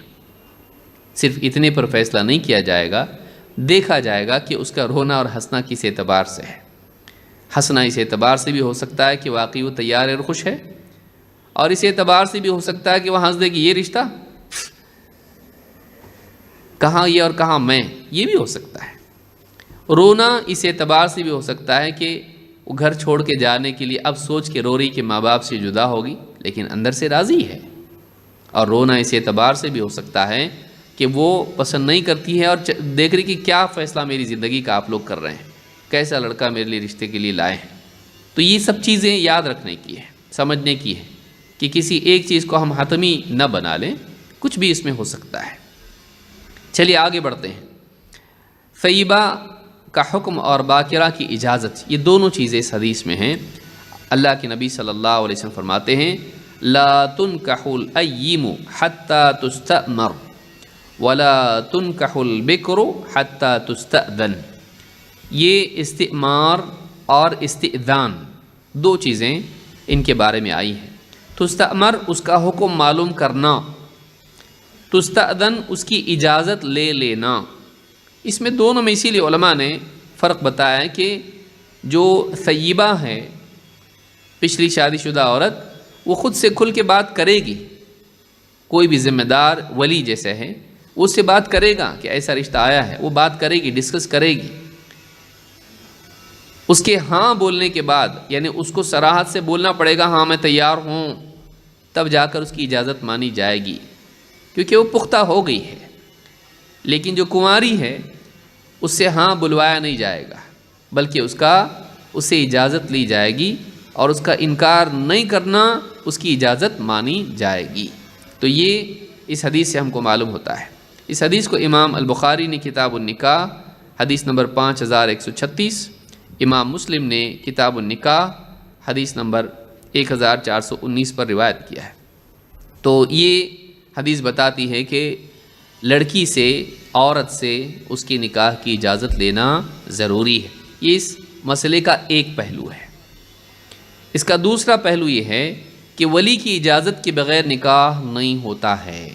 [SPEAKER 1] صرف اتنے پر فیصلہ نہیں کیا جائے گا، دیکھا جائے گا کہ اس کا رونا اور ہنسنا کس اعتبار سے ہے۔ ہنسنا اس اعتبار سے بھی ہو سکتا ہے کہ واقعی وہ تیار اور خوش ہے، اور اس اعتبار سے بھی ہو سکتا ہے کہ وہ ہنس دے کہ یہ رشتہ کہاں یہ اور کہاں میں، یہ بھی ہو سکتا ہے۔ رونا اس اعتبار سے بھی ہو سکتا ہے کہ وہ گھر چھوڑ کے جانے کے لیے اب سوچ کے رو رہی کہ ماں باپ سے جدا ہوگی، لیکن اندر سے راضی ہے۔ اور رونا اس اعتبار سے بھی ہو سکتا ہے کہ وہ پسند نہیں کرتی ہے اور دیکھ رہی کہ کیا فیصلہ میری زندگی کا آپ لوگ کر رہے ہیں، کیسا لڑکا میرے لیے رشتے کے لیے لائے ہیں۔ تو یہ سب چیزیں یاد رکھنے کی ہے، سمجھنے کی ہے کہ کسی ایک چیز کو ہم حتمی نہ بنا لیں، کچھ بھی اس میں ہو سکتا ہے۔ چلیے آگے بڑھتے ہیں۔ طیبہ کا حکم اور باکرہ کی اجازت، یہ دونوں چیزیں اس حدیث میں ہیں۔ اللہ کے نبی صلی اللہ علیہ وسلم فرماتے ہیں لا تنکح الاییم حتی تستأمر ولا تنکح البکر حتی تستأذن۔ یہ استعمار اور استئذان دو چیزیں ان کے بارے میں آئی ہیں۔ تستأمر اس کا حکم معلوم کرنا، تستأذن اس کی اجازت لے لینا۔ اس میں دونوں میں اسی لیے علماء نے فرق بتایا ہے کہ جو طیبہ ہے، پچھلی شادی شدہ عورت، وہ خود سے کھل کے بات کرے گی، کوئی بھی ذمہ دار ولی جیسے ہے اس سے بات کرے گا کہ ایسا رشتہ آیا ہے، وہ بات کرے گی، ڈسکس کرے گی۔ اس کے ہاں بولنے کے بعد، یعنی اس کو صراحت سے بولنا پڑے گا ہاں میں تیار ہوں، تب جا کر اس کی اجازت مانی جائے گی، کیونکہ وہ پختہ ہو گئی ہے۔ لیکن جو کنواری ہے اس سے ہاں بلوایا نہیں جائے گا، بلکہ اس سے اجازت لی جائے گی، اور اس کا انکار نہیں کرنا، اس کی اجازت مانی جائے گی۔ تو یہ اس حدیث سے ہم کو معلوم ہوتا ہے۔ اس حدیث کو امام البخاری نے کتاب النکاح حدیث نمبر 5136، امام مسلم نے کتاب النکاح حدیث نمبر 1419 پر روایت کیا ہے۔ تو یہ حدیث بتاتی ہے کہ لڑکی سے، عورت سے اس کی نکاح کی اجازت لینا ضروری ہے۔ یہ اس مسئلے کا ایک پہلو ہے۔ اس کا دوسرا پہلو یہ ہے کہ ولی کی اجازت کے بغیر نکاح نہیں ہوتا ہے۔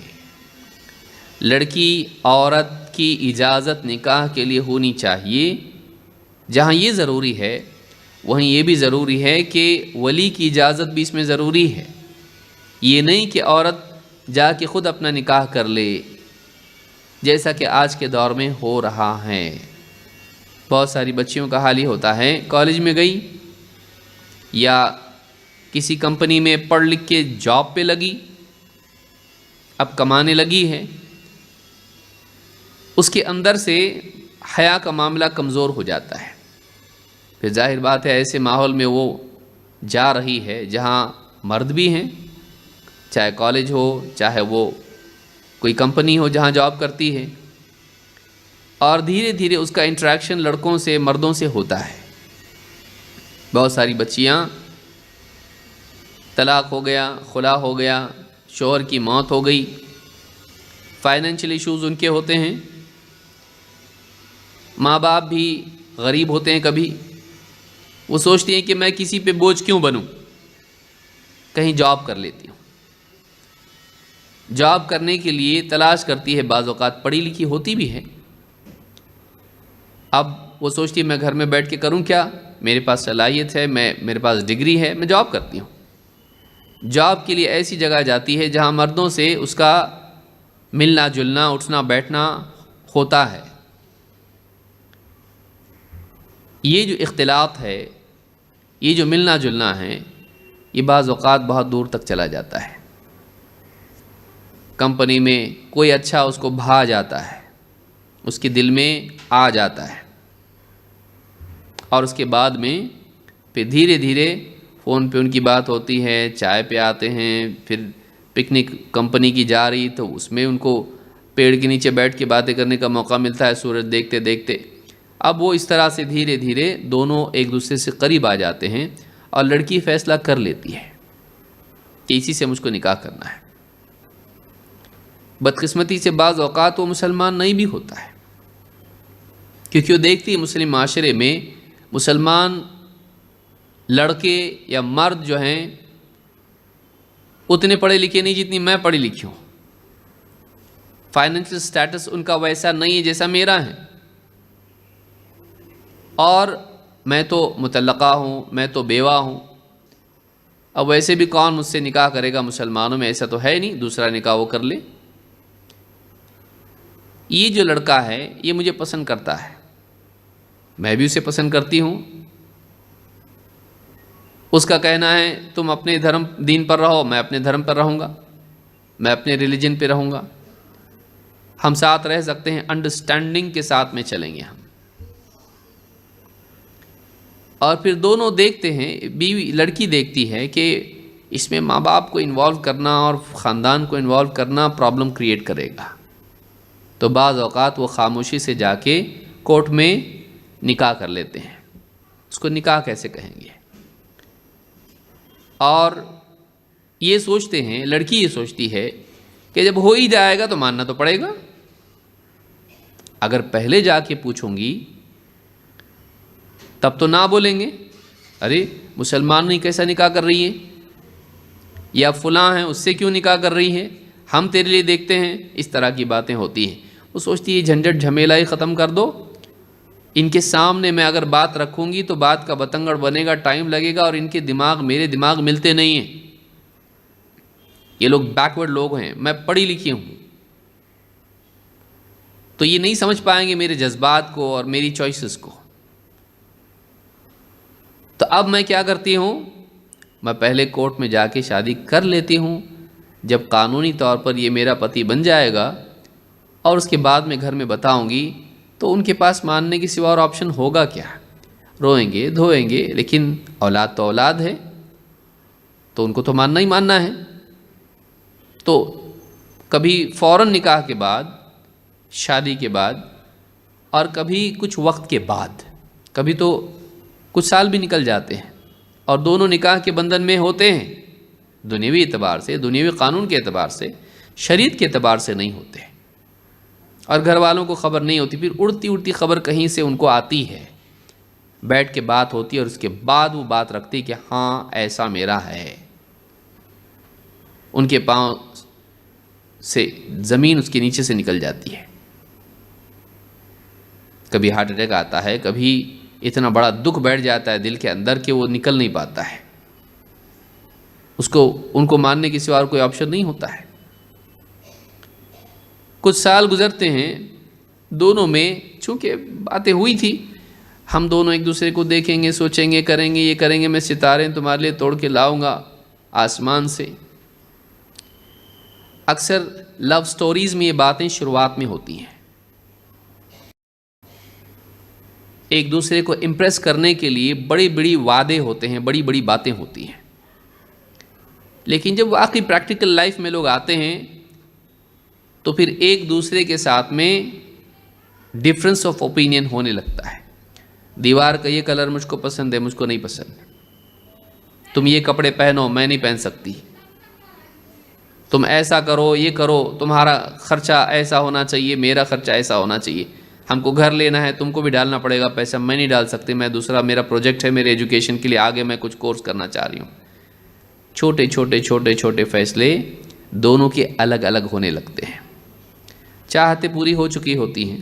[SPEAKER 1] لڑکی عورت کی اجازت نکاح کے لیے ہونی چاہیے۔ جہاں یہ ضروری ہے وہیں یہ بھی ضروری ہے کہ ولی کی اجازت بھی اس میں ضروری ہے۔ یہ نہیں کہ عورت جا کے خود اپنا نکاح کر لے، جیسا کہ آج کے دور میں ہو رہا ہے۔ بہت ساری بچیوں کا حال یہ ہوتا ہے، کالج میں گئی یا کسی کمپنی میں پڑھ لکھ کے جاب پہ لگی، اب کمانے لگی ہے، اس کے اندر سے حیا کا معاملہ کمزور ہو جاتا ہے۔ پھر ظاہر بات ہے ایسے ماحول میں وہ جا رہی ہے جہاں مرد بھی ہیں، چاہے کالج ہو، چاہے وہ کوئی کمپنی ہو جہاں جاب کرتی ہے، اور دھیرے دھیرے اس کا انٹریکشن لڑکوں سے، مردوں سے ہوتا ہے۔ بہت ساری بچیاں طلاق ہو گیا، خلا ہو گیا، شوہر کی موت ہو گئی، فائنینشیل ایشوز ان کے ہوتے ہیں، ماں باپ بھی غریب ہوتے ہیں، کبھی وہ سوچتی ہیں کہ میں کسی پہ بوجھ کیوں بنوں، کہیں جاب کر لیتی ہوں۔ جاب کرنے کے لیے تلاش کرتی ہے، بعض اوقات پڑھی لکھی ہوتی بھی ہے، اب وہ سوچتی ہے میں گھر میں بیٹھ کے کروں کیا، میرے پاس صلاحیت ہے، میرے پاس ڈگری ہے، میں جاب کرتی ہوں۔ جاب کے لیے ایسی جگہ جاتی ہے جہاں مردوں سے اس کا ملنا جلنا، اٹھنا بیٹھنا ہوتا ہے۔ یہ جو اختلاط ہے، یہ جو ملنا جلنا ہے، یہ بعض اوقات بہت دور تک چلا جاتا ہے۔ کمپنی میں کوئی اچھا اس کو بھا جاتا ہے، اس کے دل میں آ جاتا ہے، اور اس کے بعد میں پھر دھیرے دھیرے فون پہ ان کی بات ہوتی ہے، چائے پہ آتے ہیں، پھر پکنک کمپنی کی جا رہی تو اس میں ان کو پیڑ کے نیچے بیٹھ کے باتیں کرنے کا موقع ملتا ہے سورج دیکھتے دیکھتے۔ اب وہ اس طرح سے دھیرے دھیرے دونوں ایک دوسرے سے قریب آ جاتے ہیں، اور لڑکی فیصلہ کر لیتی ہے کہ اسی سے مجھ کو نکاح کرنا ہے۔ بدقسمتی سے بعض اوقات وہ مسلمان نہیں بھی ہوتا ہے، کیونکہ وہ دیکھتی ہے مسلم معاشرے میں مسلمان لڑکے یا مرد جو ہیں اتنے پڑھے لکھے نہیں جتنی میں پڑھی لکھی ہوں، فائنینشیل سٹیٹس ان کا ویسا نہیں ہے جیسا میرا ہے، اور میں تو مطلقہ ہوں، میں تو بیوہ ہوں، اب ویسے بھی کون مجھ سے نکاح کرے گا، مسلمانوں میں ایسا تو ہے نہیں، دوسرا نکاح وہ کر لے۔ یہ جو لڑکا ہے یہ مجھے پسند کرتا ہے، میں بھی اسے پسند کرتی ہوں، اس کا کہنا ہے تم اپنے دھرم دین پر رہو، میں اپنے دھرم پر رہوں گا، میں اپنے ریلیجن پہ رہوں گا۔ ہم ساتھ رہ سکتے ہیں، انڈرسٹینڈنگ کے ساتھ میں چلیں گے ہم. اور پھر دونوں دیکھتے ہیں، بیوی لڑکی دیکھتی ہے کہ اس میں ماں باپ کو انوالو کرنا اور خاندان کو انوالو کرنا پرابلم کریٹ کرے گا، تو بعض اوقات وہ خاموشی سے جا کے کورٹ میں نکاح کر لیتے ہیں. اس کو نکاح کیسے کہیں گے؟ اور یہ سوچتے ہیں، لڑکی یہ سوچتی ہے کہ جب ہو ہی جائے گا تو ماننا تو پڑے گا. اگر پہلے جا کے پوچھوں گی تب تو نہ بولیں گے، ارے مسلمان نہیں کیسا نکاح کر رہی ہے، یا فلاں ہیں اس سے کیوں نکاح کر رہی ہے، ہم تیرے لیے دیکھتے ہیں. اس طرح کی باتیں ہوتی ہیں. وہ سوچتی ہے جھنجھٹ جھمیلا ہی ختم کر دو، ان کے سامنے میں اگر بات رکھوں گی تو بات کا بتنگڑ بنے گا، ٹائم لگے گا، اور ان کے دماغ میرے دماغ ملتے نہیں ہیں. یہ لوگ بیکورڈ لوگ ہیں، میں پڑھی لکھی ہوں، تو یہ نہیں سمجھ پائیں گے میرے جذبات کو اور میری چوائسز کو. تو اب میں کیا کرتی ہوں، میں پہلے کورٹ میں جا کے شادی کر لیتی ہوں. جب قانونی طور پر یہ میرا پتی بن جائے گا اور اس کے بعد میں گھر میں بتاؤں گی تو ان کے پاس ماننے کے سوا اور آپشن ہوگا کیا؟ روئیں گے دھوئیں گے، لیکن اولاد تو اولاد ہے، تو ان کو تو ماننا ہی ماننا ہے. تو کبھی فوراً نکاح کے بعد، شادی کے بعد، اور کبھی کچھ وقت کے بعد، کبھی تو کچھ سال بھی نکل جاتے ہیں اور دونوں نکاح کے بندھن میں ہوتے ہیں. دنیوی اعتبار سے، دنیوی قانون کے اعتبار سے، شریعت کے اعتبار سے نہیں ہوتے، اور گھر والوں کو خبر نہیں ہوتی. پھر اڑتی اڑتی خبر کہیں سے ان کو آتی ہے، بیٹھ کے بات ہوتی ہے، اور اس کے بعد وہ بات رکھتی کہ ہاں ایسا میرا ہے. ان کے پاؤں سے زمین اس کے نیچے سے نکل جاتی ہے. کبھی ہارٹ اٹیک آتا ہے، کبھی اتنا بڑا دکھ بیٹھ جاتا ہے دل کے اندر کہ وہ نکل نہیں پاتا ہے. ان کو ماننے کے سوا اور کوئی آپشن نہیں ہوتا ہے. کچھ سال گزرتے ہیں، دونوں میں چونکہ باتیں ہوئی تھی، ہم دونوں ایک دوسرے کو دیکھیں گے، سوچیں گے، کریں گے، یہ کریں گے، میں ستارے تمہارے لیے توڑ کے لاؤں گا آسمان سے. اکثر لو سٹوریز میں یہ باتیں شروعات میں ہوتی ہیں، ایک دوسرے کو امپریس کرنے کے لیے بڑی بڑی وعدے ہوتے ہیں، بڑی بڑی باتیں ہوتی ہیں. لیکن جب واقعی پریکٹیکل لائف میں لوگ آتے ہیں تو پھر ایک دوسرے کے ساتھ میں ڈفرینس آف اوپینین ہونے لگتا ہے. دیوار کا یہ کلر مجھ کو پسند ہے، مجھ کو نہیں پسند. تم یہ کپڑے پہنو، میں نہیں پہن سکتی. تم ایسا کرو، یہ کرو، تمہارا خرچہ ایسا ہونا چاہیے، میرا خرچہ ایسا ہونا چاہیے. ہم کو گھر لینا ہے، تم کو بھی ڈالنا پڑے گا پیسہ، میں نہیں ڈال سکتی، میں دوسرا میرا پروجیکٹ ہے میرے ایجوکیشن کے لیے، آگے میں کچھ کورس کرنا چاہ رہی ہوں. چھوٹے چھوٹے چھوٹے چھوٹے فیصلے دونوں کے الگ الگ ہونے لگتے ہیں. چاہتیں پوری ہو چکی ہوتی ہیں،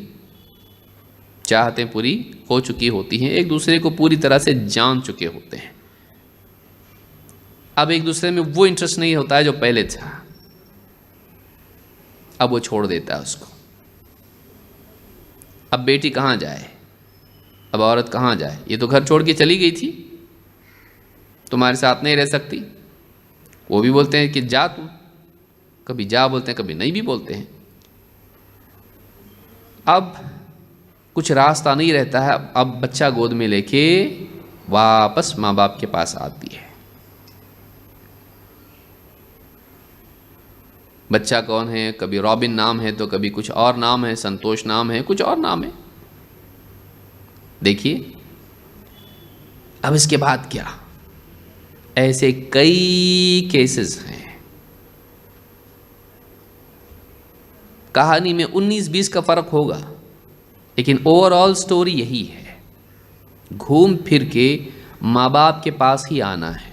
[SPEAKER 1] چاہتیں پوری ہو چکی ہوتی ہیں، ایک دوسرے کو پوری طرح سے جان چکے ہوتے ہیں. اب ایک دوسرے میں وہ انٹرسٹ نہیں ہوتا ہے جو پہلے تھا. اب وہ چھوڑ دیتا ہے اس کو. اب بیٹی کہاں جائے، اب عورت کہاں جائے، یہ تو گھر چھوڑ کے چلی گئی تھی، تمہارے ساتھ نہیں رہ سکتی. وہ بھی بولتے ہیں کہ جا تم، کبھی جا بولتے ہیں، کبھی نہیں بھی بولتے ہیں. اب کچھ راستہ نہیں رہتا ہے، اب بچہ گود میں لے کے واپس ماں باپ کے پاس آتی ہے. بچہ کون ہے؟ کبھی رابن نام ہے تو کبھی کچھ اور نام ہے، سنتوش نام ہے، کچھ اور نام ہے. دیکھیے اب اس کے بعد کیا، ایسے کئی کیسز ہیں. کہانی میں 19-20 کا فرق ہوگا، لیکن اوور آل سٹوری یہی ہے. گھوم پھر کے ماں باپ کے پاس ہی آنا ہے.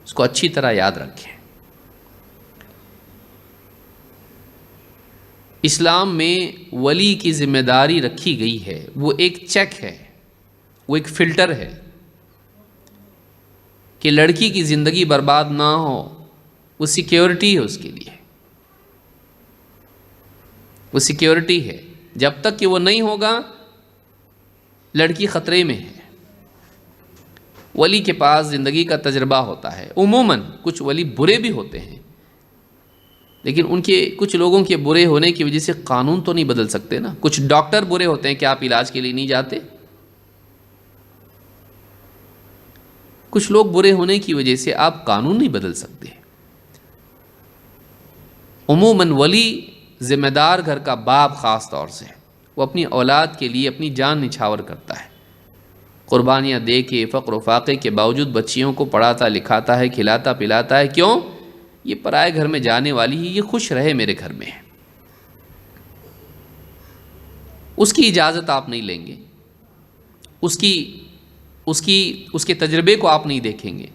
[SPEAKER 1] اس کو اچھی طرح یاد رکھیں. اسلام میں ولی کی ذمہ داری رکھی گئی ہے، وہ ایک چیک ہے، وہ ایک فلٹر ہے کہ لڑکی کی زندگی برباد نہ ہو. وہ سیکیورٹی ہے اس کے لیے، وہ سیکیورٹی ہے. جب تک کہ وہ نہیں ہوگا لڑکی خطرے میں ہے. ولی کے پاس زندگی کا تجربہ ہوتا ہے. عموماً کچھ ولی برے بھی ہوتے ہیں، لیکن ان کے کچھ لوگوں کے برے ہونے کی وجہ سے قانون تو نہیں بدل سکتے نا. کچھ ڈاکٹر برے ہوتے ہیں کہ آپ علاج کے لیے نہیں جاتے. کچھ لوگ برے ہونے کی وجہ سے آپ قانون نہیں بدل سکتے. عموماً ولی ذمہ دار گھر کا باپ خاص طور سے وہ اپنی اولاد کے لیے اپنی جان نچھاور کرتا ہے. قربانیاں دے کے فقر و فاقے کے باوجود بچیوں کو پڑھاتا لکھاتا ہے, کھلاتا پلاتا ہے. کیوں؟ یہ پرائے گھر میں جانے والی ہے, یہ خوش رہے میرے گھر میں. اس کی اجازت آپ نہیں لیں گے, اس کے تجربے کو آپ نہیں دیکھیں گے.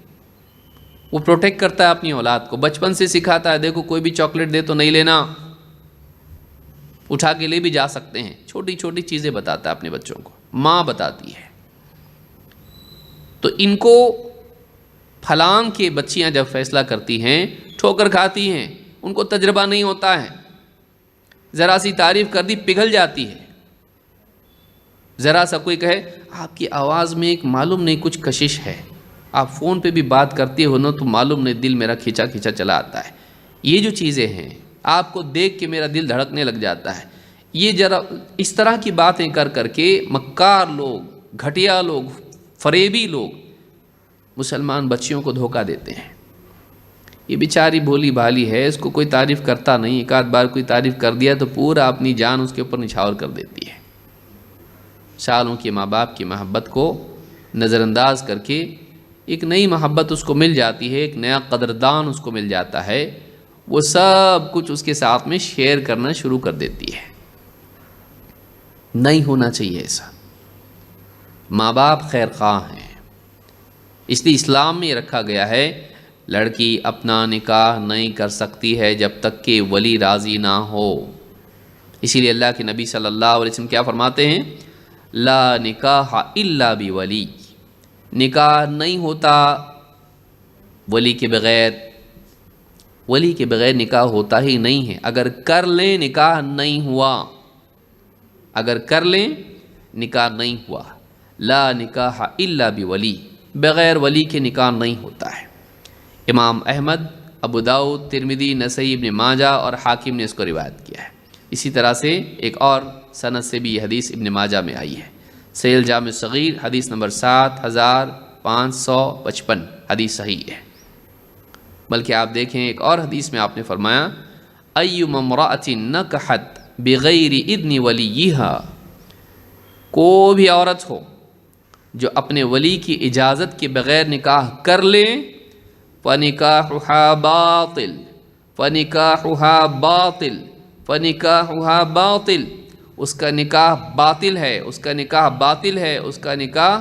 [SPEAKER 1] وہ پروٹیکٹ کرتا ہے اپنی اولاد کو, بچپن سے سکھاتا ہے دیکھو کوئی بھی چاکلیٹ دے تو نہیں لینا, اٹھا کے لے بھی جا سکتے ہیں. چھوٹی چھوٹی چیزیں بتاتا ہے اپنے بچوں کو, ماں بتاتی ہے. تو ان کو پھلان کے بچیاں جب فیصلہ کرتی ہیں ٹھوکر کھاتی ہیں, ان کو تجربہ نہیں ہوتا ہے. ذرا سی تعریف کر دی پگھل جاتی ہے. ذرا سا کوئی کہے آپ کی آواز میں ایک معلوم نہیں کچھ کشش ہے, آپ فون پہ بھی بات کرتے ہو نا تو معلوم نہیں دل میرا کھینچا کھینچا چلا آتا ہے. یہ جو چیزیں ہیں آپ کو دیکھ کے میرا دل دھڑکنے لگ جاتا ہے. یہ ذرا اس طرح کی باتیں کر کر کے مکار لوگ, گھٹیا لوگ, فریبی لوگ مسلمان بچیوں کو دھوکہ دیتے ہیں. یہ بیچاری بھولی بھالی ہے, اس کو کوئی تعریف کرتا نہیں, ایک آدھ بار کوئی تعریف کر دیا تو پورا اپنی جان اس کے اوپر نچھاور کر دیتی ہے. سالوں کے ماں باپ کی محبت کو نظر انداز کر کے ایک نئی محبت اس کو مل جاتی ہے, ایک نیا قدردان اس کو مل جاتا ہے. وہ سب کچھ اس کے ساتھ میں شیئر کرنا شروع کر دیتی ہے. نہیں ہونا چاہیے ایسا. ماں باپ خیر خواہ ہیں, اس لیے اسلام میں رکھا گیا ہے لڑکی اپنا نکاح نہیں کر سکتی ہے جب تک کہ ولی راضی نہ ہو. اسی لیے اللہ کے نبی صلی اللہ علیہ وسلم کیا فرماتے ہیں, لا نکاح الا بولی, نکاح نہیں ہوتا ولی کے بغیر. ولی کے بغیر نکاح ہوتا ہی نہیں ہے. اگر کر لیں نکاح نہیں ہوا, اگر کر لیں نکاح نہیں ہوا. لا نکاح الا بولی, بغیر ولی کے نکاح نہیں ہوتا ہے. امام احمد, ابو داؤد, ترمذی, نسائی, ابن ماجہ اور حاکم نے اس کو روایت کیا ہے. اسی طرح سے ایک اور سند سے بھی یہ حدیث ابن ماجہ میں آئی ہے. صحیح الجامع صغیر حدیث نمبر 7555 حدیث صحیح ہے. بلکہ آپ دیکھیں ایک اور حدیث میں آپ نے فرمایا ایما امرأۃ نکحت بغیر اذن ولیہا, کوئی بھی عورت ہو جو اپنے ولی کی اجازت کے بغیر نکاح کر لے, فنکاحها باطل فنکاحها باطل فنکاحها باطل, اس کا نکاح باطل ہے, اس کا نکاح باطل ہے, اس کا نکاح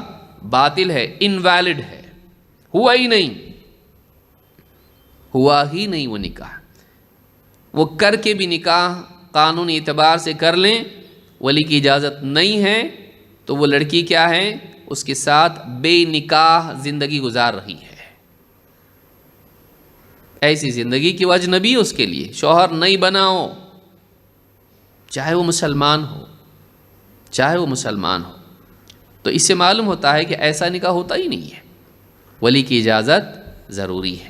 [SPEAKER 1] باطل ہے, انویلڈ ہے, ہوا ہی نہیں, ہوا ہی نہیں وہ نکاح. وہ کر کے بھی نکاح قانونی اعتبار سے کر لیں, ولی کی اجازت نہیں ہے تو وہ لڑکی کیا ہے, اس کے ساتھ بے نکاح زندگی گزار رہی ہے. ایسی زندگی کی وہ اجنبی اس کے لیے, شوہر نہیں بنا ہو, چاہے وہ مسلمان ہو, چاہے وہ مسلمان ہو. تو اس سے معلوم ہوتا ہے کہ ایسا نکاح ہوتا ہی نہیں ہے, ولی کی اجازت ضروری ہے.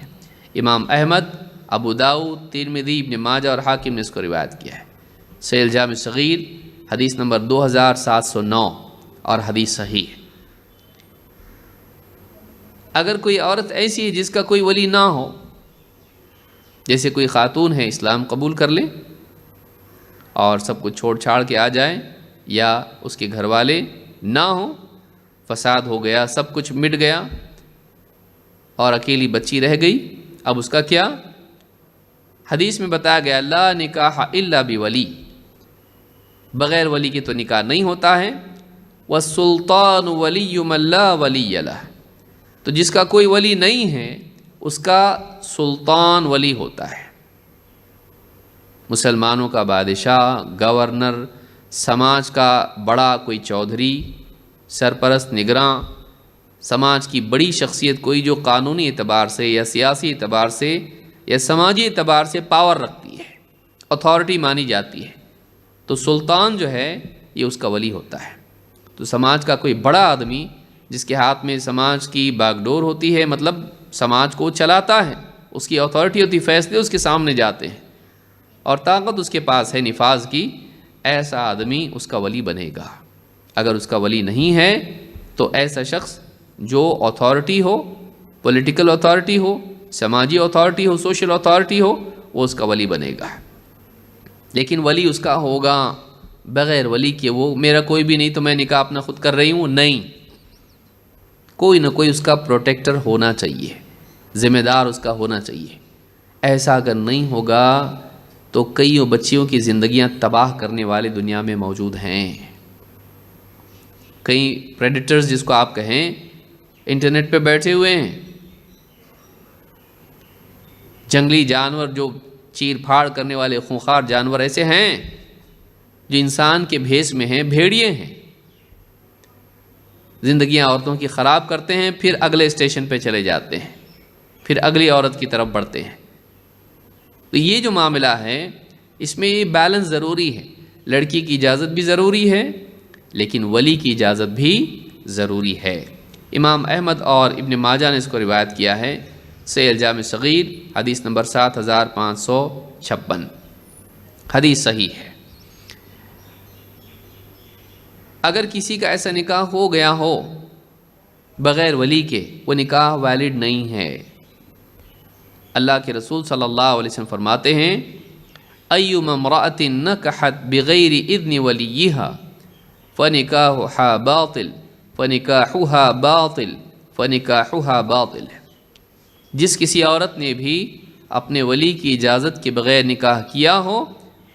[SPEAKER 1] امام احمد, ابو داؤد, ترمذی, ابن ماجہ اور حاکم نے اس کو روایت کیا ہے. صحیح الجامع صغیر حدیث نمبر 2709 اور حدیث صحیح ہے. اگر کوئی عورت ایسی ہے جس کا کوئی ولی نہ ہو, جیسے کوئی خاتون ہے اسلام قبول کر لے اور سب کچھ چھوڑ چھاڑ کے آ جائے, یا اس کے گھر والے نہ ہوں, فساد ہو گیا, سب کچھ مٹ گیا اور اکیلی بچی رہ گئی, اب اس کا کیا؟ حدیث میں بتایا گیا لا نکاح الا بولی, بغیر ولی کے تو نکاح نہیں ہوتا ہے. والسلطان ولی من لا ولی لہ, تو جس کا کوئی ولی نہیں ہے اس کا سلطان ولی ہوتا ہے. مسلمانوں کا بادشاہ, گورنر, سماج کا بڑا کوئی چودھری, سرپرست, نگراں, سماج کی بڑی شخصیت کوئی جو قانونی اعتبار سے یا سیاسی اعتبار سے یا سماجی اعتبار سے پاور رکھتی ہے, اتھارٹی مانی جاتی ہے, تو سلطان جو ہے یہ اس کا ولی ہوتا ہے. تو سماج کا کوئی بڑا آدمی جس کے ہاتھ میں سماج کی باغ ڈور ہوتی ہے, مطلب سماج کو چلاتا ہے, اس کی اتھارٹی ہوتی, فیصلے اس کے سامنے جاتے ہیں, اور طاقت اس کے پاس ہے نفاذ کی، ایسا آدمی اس کا ولی بنے گا۔ اگر اس کا ولی نہیں ہے تو ایسا شخص جو اتھارٹی ہو، پولیٹیکل اتھارٹی ہو، سماجی اتھارٹی ہو، سوشل اتھارٹی ہو، وہ اس کا ولی بنے گا۔ لیکن ولی اس کا ہوگا بغیر ولی کے، وہ میرا کوئی بھی نہیں تو میں نکاح اپنا خود کر رہی ہوں، نہیں، کوئی نہ کوئی اس کا پروٹیکٹر ہونا چاہیے، ذمہ دار اس کا ہونا چاہیے۔ ایسا اگر نہیں ہوگا تو کئیوں بچیوں کی زندگیاں تباہ کرنے والے دنیا میں موجود ہیں۔ کئی پریڈیٹرز جس کو آپ کہیں انٹرنیٹ پہ بیٹھے ہوئے ہیں، جنگلی جانور جو چیر پھاڑ کرنے والے خونخوار جانور ایسے ہیں جو انسان کے بھیس میں ہیں، بھیڑیے ہیں، زندگیاں عورتوں کی خراب کرتے ہیں، پھر اگلے اسٹیشن پہ چلے جاتے ہیں، پھر اگلی عورت کی طرف بڑھتے ہیں۔ تو یہ جو معاملہ ہے اس میں یہ بیلنس ضروری ہے، لڑکی کی اجازت بھی ضروری ہے لیکن ولی کی اجازت بھی ضروری ہے۔ امام احمد اور ابن ماجہ نے اس کو روایت کیا ہے، صحیح الجامع صغیر حدیث نمبر 7556، حدیث صحیح ہے۔ اگر کسی کا ایسا نکاح ہو گیا ہو بغیر ولی کے، وہ نکاح ویلڈ نہیں ہے۔ اللہ کے رسول صلی اللہ علیہ وسلم فرماتے ہیں، ایما امرأۃ نکحت بغیر اذن ولیہا فنکاحها باطل فنکاحها باطل فنکاحها باطل۔ جس کسی عورت نے بھی اپنے ولی کی اجازت کے بغیر نکاح کیا ہو،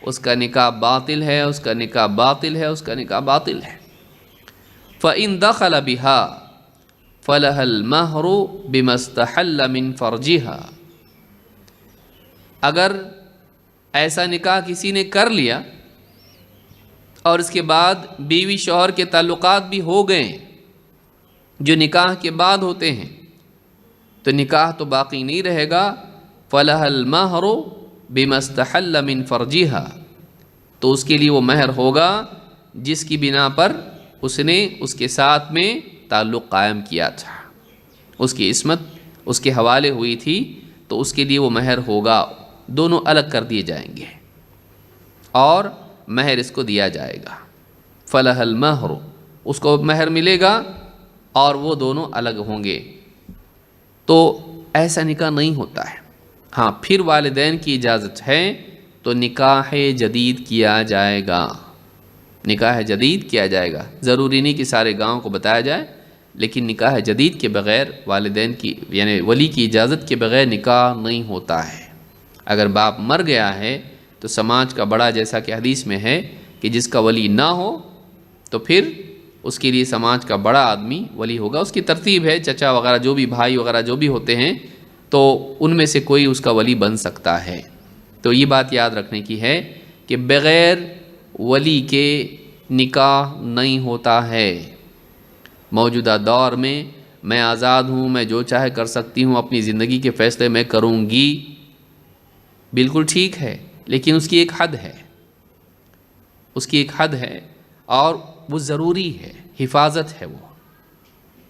[SPEAKER 1] اس کا نکاح باطل ہے، اس کا نکاح باطل ہے، اس کا نکاح باطل ہے۔ فَإِن دَخَلَ بِهَا فَلَهَا الْمَهْرُ بِمَا اسْتَحَلَّ مِنْ فَرْجِهَا۔ اگر ایسا نکاح کسی نے کر لیا اور اس کے بعد بیوی شوہر کے تعلقات بھی ہو گئے جو نکاح کے بعد ہوتے ہیں، تو نکاح تو باقی نہیں رہے گا۔ فَلَهَا الْمَهْرُ بِمَا اسْتَحَلَّ مِنْ فَرْجِهَا، تو اس کے لیے وہ مہر ہوگا جس کی بنا پر اس نے اس کے ساتھ میں تعلق قائم کیا تھا، اس کی عصمت اس کے حوالے ہوئی تھی، تو اس کے لیے وہ مہر ہوگا۔ دونوں الگ کر دیے جائیں گے اور مہر اس کو دیا جائے گا۔ فَلَهَا الْمَهْرُ، اس کو مہر ملے گا اور وہ دونوں الگ ہوں گے۔ تو ایسا نکاح نہیں ہوتا ہے۔ ہاں، پھر والدین کی اجازت ہے تو نکاح جدید کیا جائے گا، نکاح جدید کیا جائے گا۔ ضروری نہیں کہ سارے گاؤں کو بتایا جائے، لیکن نکاح جدید کے بغیر والدین کی یعنی ولی کی اجازت کے بغیر نکاح نہیں ہوتا ہے۔ اگر باپ مر گیا ہے تو سماج کا بڑا، جیسا کہ حدیث میں ہے کہ جس کا ولی نہ ہو تو پھر اس کے لیے سماج کا بڑا آدمی ولی ہوگا۔ اس کی ترتیب ہے، چچا وغیرہ جو بھی، بھائی وغیرہ جو بھی ہوتے ہیں، تو ان میں سے کوئی اس کا ولی بن سکتا ہے۔ تو یہ بات یاد رکھنے کی ہے کہ بغیر ولی کے نکاح نہیں ہوتا ہے۔ موجودہ دور میں آزاد ہوں، میں جو چاہے کر سکتی ہوں، اپنی زندگی کے فیصلے میں کروں گی، بالکل ٹھیک ہے، لیکن اس کی ایک حد ہے، اس کی ایک حد ہے اور وہ ضروری ہے، حفاظت ہے،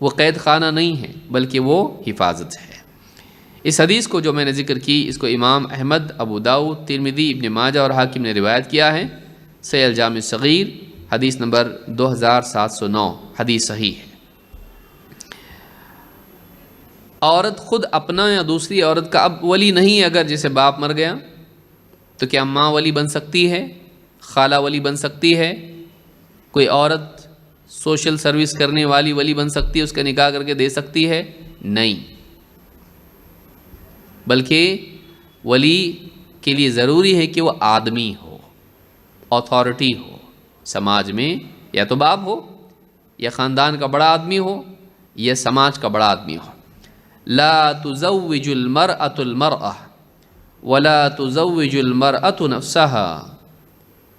[SPEAKER 1] وہ قید خانہ نہیں ہے بلکہ وہ حفاظت ہے۔ اس حدیث کو جو میں نے ذکر کی، اس کو امام احمد، ابو داؤد، ترمذی، ابن ماجہ اور حاکم نے روایت کیا ہے، صحیح الجامع صغیر حدیث نمبر 2709، حدیث صحیح ہے۔ عورت خود اپنا یا دوسری عورت کا اب ولی نہیں ہے، اگر جیسے باپ مر گیا تو کیا ماں ولی بن سکتی ہے، خالہ ولی بن سکتی ہے، کوئی عورت سوشل سروس کرنے والی ولی بن سکتی ہے، اس کا نکاح کر کے دے سکتی ہے؟ نہیں، بلکہ ولی کے لیے ضروری ہے کہ وہ آدمی ہو، اتھارٹی ہو سماج میں، یا تو باپ ہو یا خاندان کا بڑا آدمی ہو یا سماج کا بڑا آدمی ہو۔ لا تزوج المرأة المرأة ولا تزوج المرأة نفسها،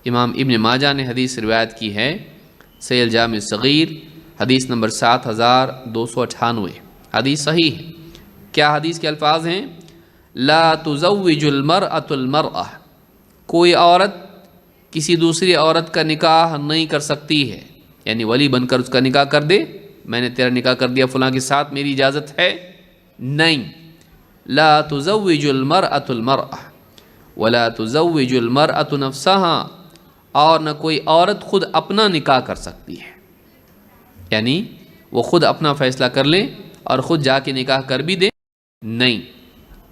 [SPEAKER 1] امام ابن ماجہ نے حدیث روایت کی ہے، صحیح الجامع صغیر حدیث نمبر 7298، حدیث صحیح ہے۔ کیا حدیث کے الفاظ ہیں؟ لا تزوج المرأة المرأة، کوئی عورت کسی دوسری عورت کا نکاح نہیں کر سکتی ہے، یعنی ولی بن کر اس کا نکاح کر دے، میں نے تیرا نکاح کر دیا فلاں کے ساتھ، میری اجازت ہے؟ نہیں، لا تزوج المرأة المرأة ولا تزوج المرأۃ نفسها، اور نہ کوئی عورت خود اپنا نکاح کر سکتی ہے، یعنی وہ خود اپنا فیصلہ کر لے اور خود جا کے نکاح کر بھی دے، نہیں،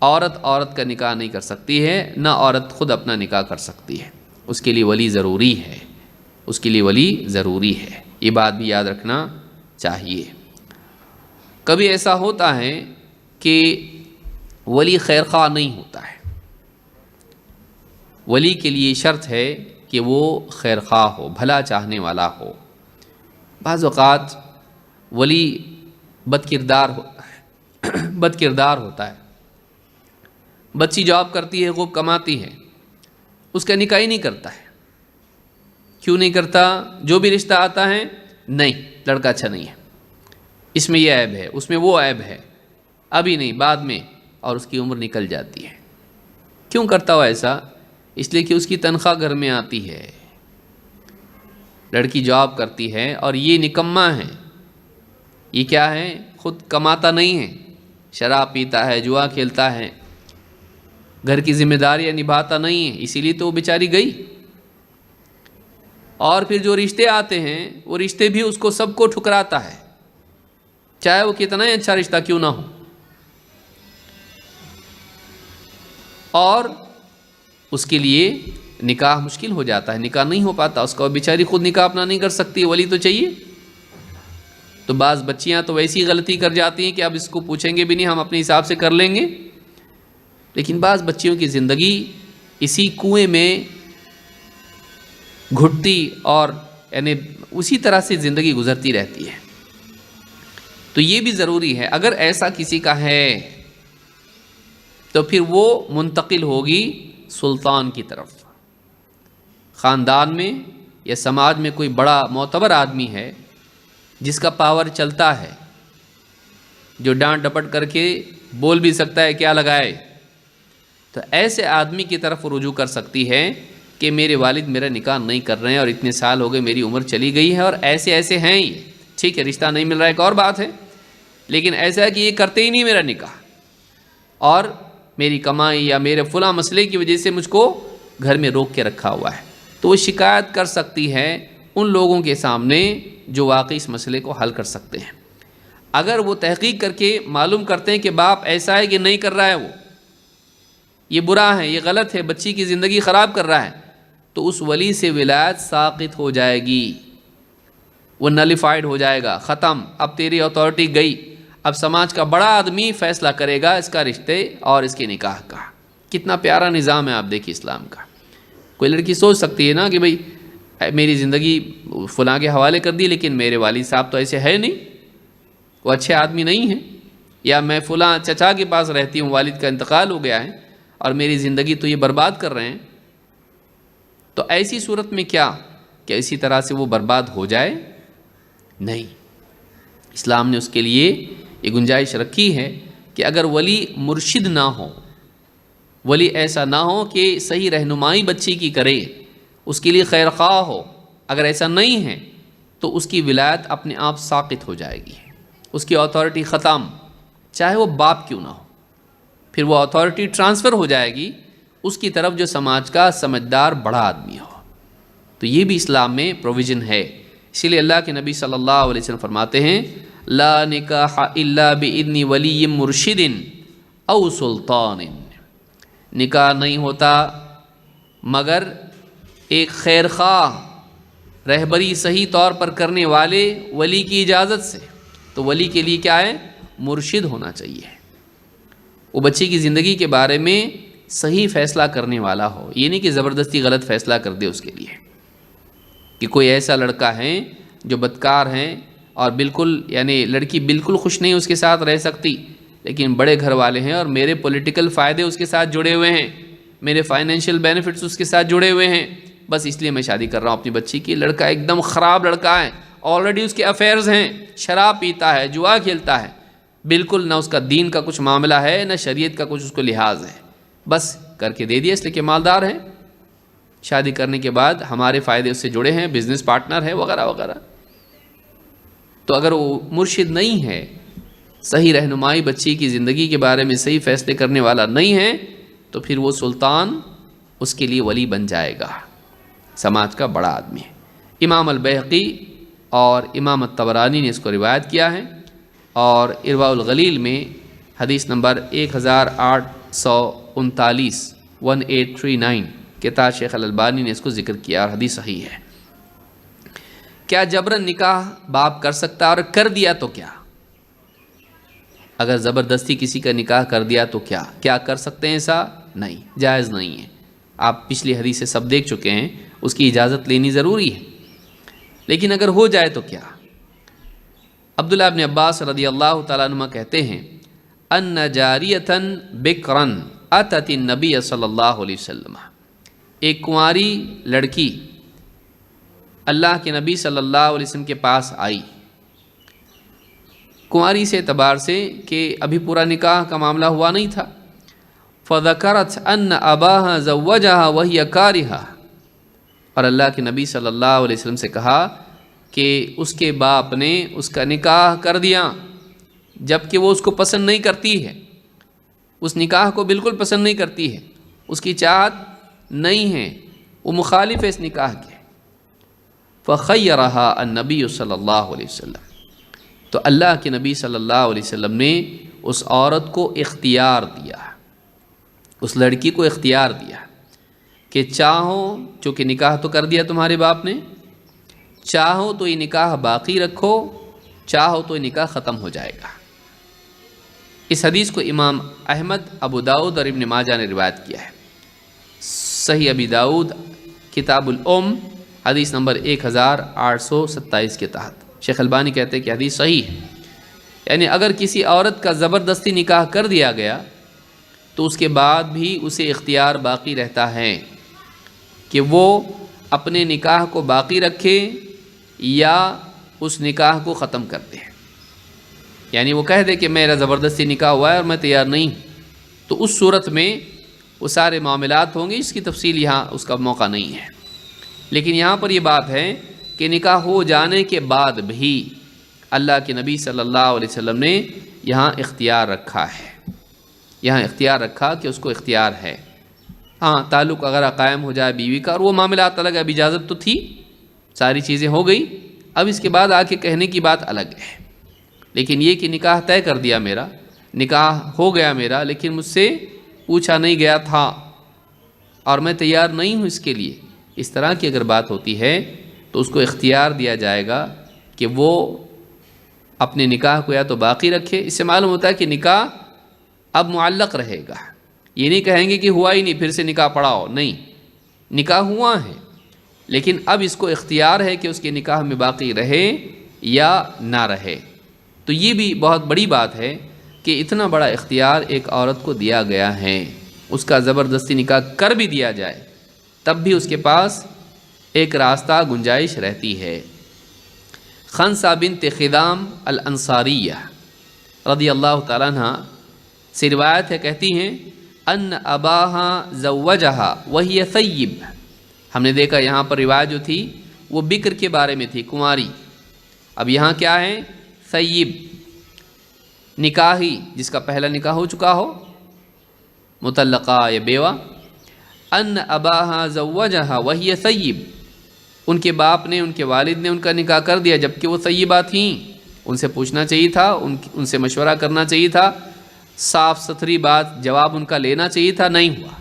[SPEAKER 1] عورت کا نکاح نہیں کر سکتی ہے، نہ عورت خود اپنا نکاح کر سکتی ہے، اس کے لیے ولی ضروری ہے، اس کے لیے ولی ضروری ہے، یہ بات بھی یاد رکھنا چاہیے۔ کبھی ایسا ہوتا ہے کہ ولی خیر خواہ نہیں ہوتا ہے، ولی کے لیے شرط ہے کہ وہ خیر خواہ ہو، بھلا چاہنے والا ہو۔ بعض اوقات ولی بد کردار ہوتا ہے، بچی جاب کرتی ہے، خوب کماتی ہے، اس کا نکاح ہی نہیں کرتا ہے۔ کیوں نہیں کرتا؟ جو بھی رشتہ آتا ہے، نہیں، لڑکا اچھا نہیں ہے، اس میں یہ عیب ہے، اس میں وہ عیب ہے، ابھی نہیں، بعد میں، اور اس کی عمر نکل جاتی ہے۔ کیوں کرتا ہو ایسا؟ اس لیے کہ اس کی تنخواہ گھر میں آتی ہے، لڑکی جاب کرتی ہے اور یہ نکما ہے، یہ کیا ہے؟ خود کماتا نہیں ہے، شراب پیتا ہے، جوا کھیلتا ہے، گھر کی ذمہ داریاں نبھاتا نہیں ہے، اسی لیے تو وہ بیچاری گئی۔ اور پھر جو رشتے آتے ہیں، وہ رشتے بھی اس کو سب کو ٹھکراتا ہے، چاہے وہ کتنا ہی اچھا رشتہ کیوں نہ ہو، اور اس کے لیے نکاح مشکل ہو جاتا ہے، نکاح نہیں ہو پاتا اس کا، اور بیچاری خود نکاح اپنا نہیں کر سکتی، ولی تو چاہیے۔ تو بعض بچیاں تو ویسی غلطی کر جاتی ہیں کہ اب اس کو پوچھیں گے بھی نہیں، ہم اپنے حساب سے کر لیں گے، لیکن بعض بچیوں کی زندگی اسی کنویں میں گھٹتی اور یعنی اسی طرح سے زندگی گزرتی رہتی ہے۔ تو یہ بھی ضروری ہے، اگر ایسا کسی کا ہے تو پھر وہ منتقل ہوگی سلطان کی طرف۔ خاندان میں یا سماج میں کوئی بڑا معتبر آدمی ہے جس کا پاور چلتا ہے، جو ڈانٹ ڈپٹ کر کے بول بھی سکتا ہے، کیا لگائے، تو ایسے آدمی کی طرف رجوع کر سکتی ہے کہ میرے والد میرا نکاح نہیں کر رہے ہیں اور اتنے سال ہو گئے، میری عمر چلی گئی ہے اور ایسے ایسے ہیں یہ، ٹھیک ہے رشتہ نہیں مل رہا ہے ایک اور بات ہے، لیکن ایسا ہے کہ یہ کرتے ہی نہیں میرا نکاح، اور میری کمائی یا میرے فلاں مسئلے کی وجہ سے مجھ کو گھر میں روک کے رکھا ہوا ہے، تو وہ شکایت کر سکتی ہے ان لوگوں کے سامنے جو واقعی اس مسئلے کو حل کر سکتے ہیں۔ اگر وہ تحقیق کر کے معلوم کرتے ہیں کہ باپ ایسا ہے کہ نہیں کر رہا ہے، وہ یہ برا ہے، یہ غلط ہے، بچی کی زندگی خراب کر رہا ہے، تو اس ولی سے ولایت ساقط ہو جائے گی، وہ نلیفائڈ ہو جائے گا، ختم، اب تیری اتھارٹی گئی، اب سماج کا بڑا آدمی فیصلہ کرے گا اس کا رشتے اور اس کے نکاح کا۔ کتنا پیارا نظام ہے آپ دیکھیے اسلام کا۔ کوئی لڑکی سوچ سکتی ہے نا کہ بھئی میری زندگی فلاں کے حوالے کر دی، لیکن میرے والد صاحب تو ایسے ہے نہیں، وہ اچھے آدمی نہیں ہیں، یا میں فلاں چچا کے پاس رہتی ہوں، والد کا انتقال ہو گیا ہے اور میری زندگی تو یہ برباد کر رہے ہیں، تو ایسی صورت میں کیا اسی طرح سے وہ برباد ہو جائے؟ نہیں، اسلام نے اس کے لیے یہ گنجائش رکھی ہے کہ اگر ولی مرشد نہ ہو، ولی ایسا نہ ہو کہ صحیح رہنمائی بچی کی کرے، اس کے لیے خیر خواہ ہو، اگر ایسا نہیں ہے تو اس کی ولایت اپنے آپ ساقط ہو جائے گی، اس کی اتھارٹی ختم، چاہے وہ باپ کیوں نہ ہو، پھر وہ اتھارٹی ٹرانسفر ہو جائے گی اس کی طرف جو سماج کا سمجھدار بڑا آدمی ہو۔ تو یہ بھی اسلام میں پروویژن ہے، اسی لیے اللہ کے نبی صلی اللہ علیہ وسلم فرماتے ہیں لا نکاح الا باذن ولی مرشد او سلطان، نکاح نہیں ہوتا مگر ایک خیر خواہ رہبری صحیح طور پر کرنے والے ولی کی اجازت سے۔ تو ولی کے لیے کیا ہے؟ مرشد ہونا چاہیے، وہ بچے کی زندگی کے بارے میں صحیح فیصلہ کرنے والا ہو، یہ نہیں کہ زبردستی غلط فیصلہ کر دے اس کے لیے، کہ کوئی ایسا لڑکا ہے جو بدکار ہیں اور بالکل یعنی لڑکی بالکل خوش نہیں اس کے ساتھ رہ سکتی، لیکن بڑے گھر والے ہیں اور میرے پولیٹیکل فائدے اس کے ساتھ جڑے ہوئے ہیں، میرے فائنینشیل بینیفٹس اس کے ساتھ جڑے ہوئے ہیں، بس اس لیے میں شادی کر رہا ہوں اپنی بچی کی۔ لڑکا ایک دم خراب لڑکا ہے، آلریڈی اس کے افیئرز ہیں، شراب پیتا ہے، جوا کھیلتا ہے، بالکل نہ اس کا دین کا کچھ معاملہ ہے نہ شریعت کا کچھ اس کو لحاظ ہے، بس کر کے دے دیا اس لیے کہ مالدار ہے، شادی کرنے کے بعد ہمارے فائدے اس سے جڑے ہیں، بزنس پارٹنر ہے وغیرہ وغیرہ۔ تو اگر وہ مرشد نہیں ہے، صحیح رہنمائی بچی کی زندگی کے بارے میں صحیح فیصلے کرنے والا نہیں ہے، تو پھر وہ سلطان اس کے لیے ولی بن جائے گا، سماج کا بڑا آدمی ہے۔ امام البیہقی اور امام الطبرانی نے اس کو روایت کیا ہے، اور ارواء الغلیل میں حدیث نمبر 1839 کے تحت شیخ الالبانی نے اس کو ذکر کیا اور حدیث صحیح ہے۔ کیا جبرن نکاح باپ کر سکتا ہے؟ اور کر دیا تو کیا؟ اگر زبردستی کسی کا نکاح کر دیا تو کیا کر سکتے ہیں ایسا؟ نہیں، جائز نہیں ہے۔ آپ پچھلی حدیث سے سب دیکھ چکے ہیں، اس کی اجازت لینی ضروری ہے، لیکن اگر ہو جائے تو کیا؟ عبداللہ ابن عباس رضی اللہ تعالیٰ عنہ کہتے ہیں ان جاریتن بکرن اتت النبی صلی اللہ علیہ وسلم، ایک کنواری لڑکی اللہ کے نبی صلی اللہ علیہ وسلم کے پاس آئی، کنواری سے اعتبار سے کہ ابھی پورا نکاح کا معاملہ ہوا نہیں تھا۔ فذکرت ان اباها زوجها وهي کارہہ، اور اللہ کے نبی صلی اللہ علیہ وسلم سے کہا کہ اس کے باپ نے اس کا نکاح کر دیا جبکہ وہ اس کو پسند نہیں کرتی ہے، اس نکاح کو بالکل پسند نہیں کرتی ہے، اس کی چاہت نہیں ہے، وہ مخالف ہے اس نکاح کے۔ فخیرہا النبی صلی اللہ علیہ وسلم، تو اللہ کے نبی صلی اللہ علیہ وسلم نے اس عورت کو اختیار دیا، اس لڑکی کو اختیار دیا کہ چاہو، چونکہ نکاح تو کر دیا تمہارے باپ نے، چاہو تو یہ نکاح باقی رکھو، چاہو تو یہ نکاح ختم ہو جائے گا۔ اس حدیث کو امام احمد، ابو داؤد اور ابن ماجہ نے روایت کیا ہے۔ صحیح ابی داؤد کتاب الام حدیث نمبر 1827 کے تحت شیخ البانی کہتے ہیں کہ حدیث صحیح ہے، یعنی اگر کسی عورت کا زبردستی نکاح کر دیا گیا تو اس کے بعد بھی اسے اختیار باقی رہتا ہے کہ وہ اپنے نکاح کو باقی رکھے یا اس نکاح کو ختم کر دے، یعنی وہ کہہ دے کہ میرا زبردستی نکاح ہوا ہے اور میں تیار نہیں ہوں، تو اس صورت میں وہ سارے معاملات ہوں گے، اس کی تفصیل یہاں اس کا موقع نہیں ہے۔ لیکن یہاں پر یہ بات ہے کہ نکاح ہو جانے کے بعد بھی اللہ کے نبی صلی اللہ علیہ وسلم نے یہاں اختیار رکھا ہے، یہاں اختیار رکھا کہ اس کو اختیار ہے۔ ہاں، تعلق اگر قائم ہو جائے بیوی کا، اور وہ معاملات الگ، اب اجازت تو تھی، ساری چیزیں ہو گئی، اب اس کے بعد آ کے کہنے کی بات الگ ہے۔ لیکن یہ کہ نکاح طے کر دیا میرا، نکاح ہو گیا میرا، لیکن مجھ سے پوچھا نہیں گیا تھا اور میں تیار نہیں ہوں اس کے لیے، اس طرح کی اگر بات ہوتی ہے تو اس کو اختیار دیا جائے گا کہ وہ اپنے نکاح کو یا تو باقی رکھے۔ اس سے معلوم ہوتا ہے کہ نکاح اب معلق رہے گا، یہ نہیں کہیں گے کہ ہوا ہی نہیں پھر سے نکاح پڑھاؤ، نہیں، نکاح ہوا ہے لیکن اب اس کو اختیار ہے کہ اس کے نکاح میں باقی رہے یا نہ رہے۔ تو یہ بھی بہت بڑی بات ہے کہ اتنا بڑا اختیار ایک عورت کو دیا گیا ہے، اس کا زبردستی نکاح کر بھی دیا جائے تب بھی اس کے پاس ایک راستہ، گنجائش رہتی ہے۔ خنسہ بنت خدام الانصاریہ رضی اللہ تعالیٰ عنہ سے روایت ہے، کہتی ہیں ان اباہا زوجہا وہی ثیب۔ ہم نے دیکھا یہاں پر روایت جو تھی وہ بکر کے بارے میں تھی، کنواری، اب یہاں کیا ہے؟ ثیب، نکاحی، جس کا پہلا نکاح ہو چکا ہو، مطلقہ یا بیوہ۔ ان اباہا زوجہا وہی ثیب، ان کے باپ نے، ان کے والد نے ان کا نکاح کر دیا جبکہ وہ طیبہ تھیں، ان سے پوچھنا چاہیے تھا، ان سے مشورہ کرنا چاہیے تھا، صاف ستھری بات جواب ان کا لینا چاہیے تھا، نہیں ہوا۔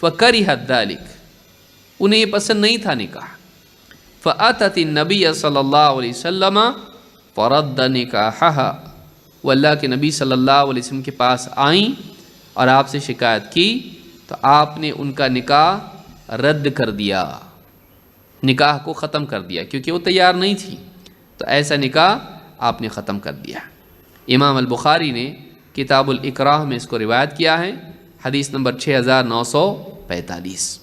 [SPEAKER 1] فکرہت ذلک، انہیں یہ پسند نہیں تھا نکاح۔ فأتت النبی صلی اللہ علیہ وسلم فرد نکاحہا، وہ اللہ کے نبی صلی اللہ علیہ وسلم کے پاس آئیں اور آپ سے شکایت کی تو آپ نے ان کا نکاح رد کر دیا، نکاح کو ختم کر دیا، کیونکہ وہ تیار نہیں تھی، تو ایسا نکاح آپ نے ختم کر دیا۔ امام البخاری نے کتاب الاکراہ میں اس کو روایت کیا ہے، حدیث نمبر 6945۔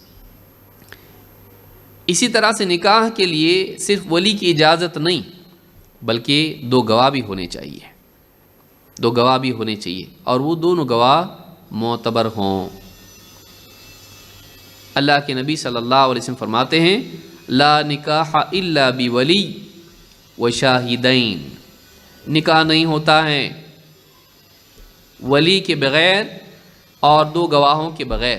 [SPEAKER 1] اسی طرح سے نکاح کے لیے صرف ولی کی اجازت نہیں بلکہ دو گواہ بھی ہونے چاہیے، دو گواہ بھی ہونے چاہیے، اور وہ دونوں گواہ معتبر ہوں۔ اللہ کے نبی صلی اللہ علیہ وسلم فرماتے ہیں لا نکاح الا بولی وشاہدین، نکاح نہیں ہوتا ہے ولی کے بغیر اور دو گواہوں کے بغیر۔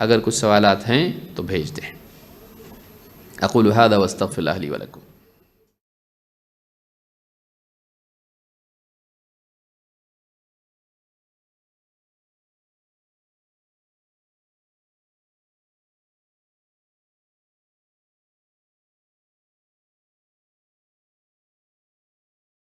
[SPEAKER 1] اگر کچھ سوالات ہیں تو بھیج دیں۔ اقول ھذا واستغفر اللہ لی ولکم۔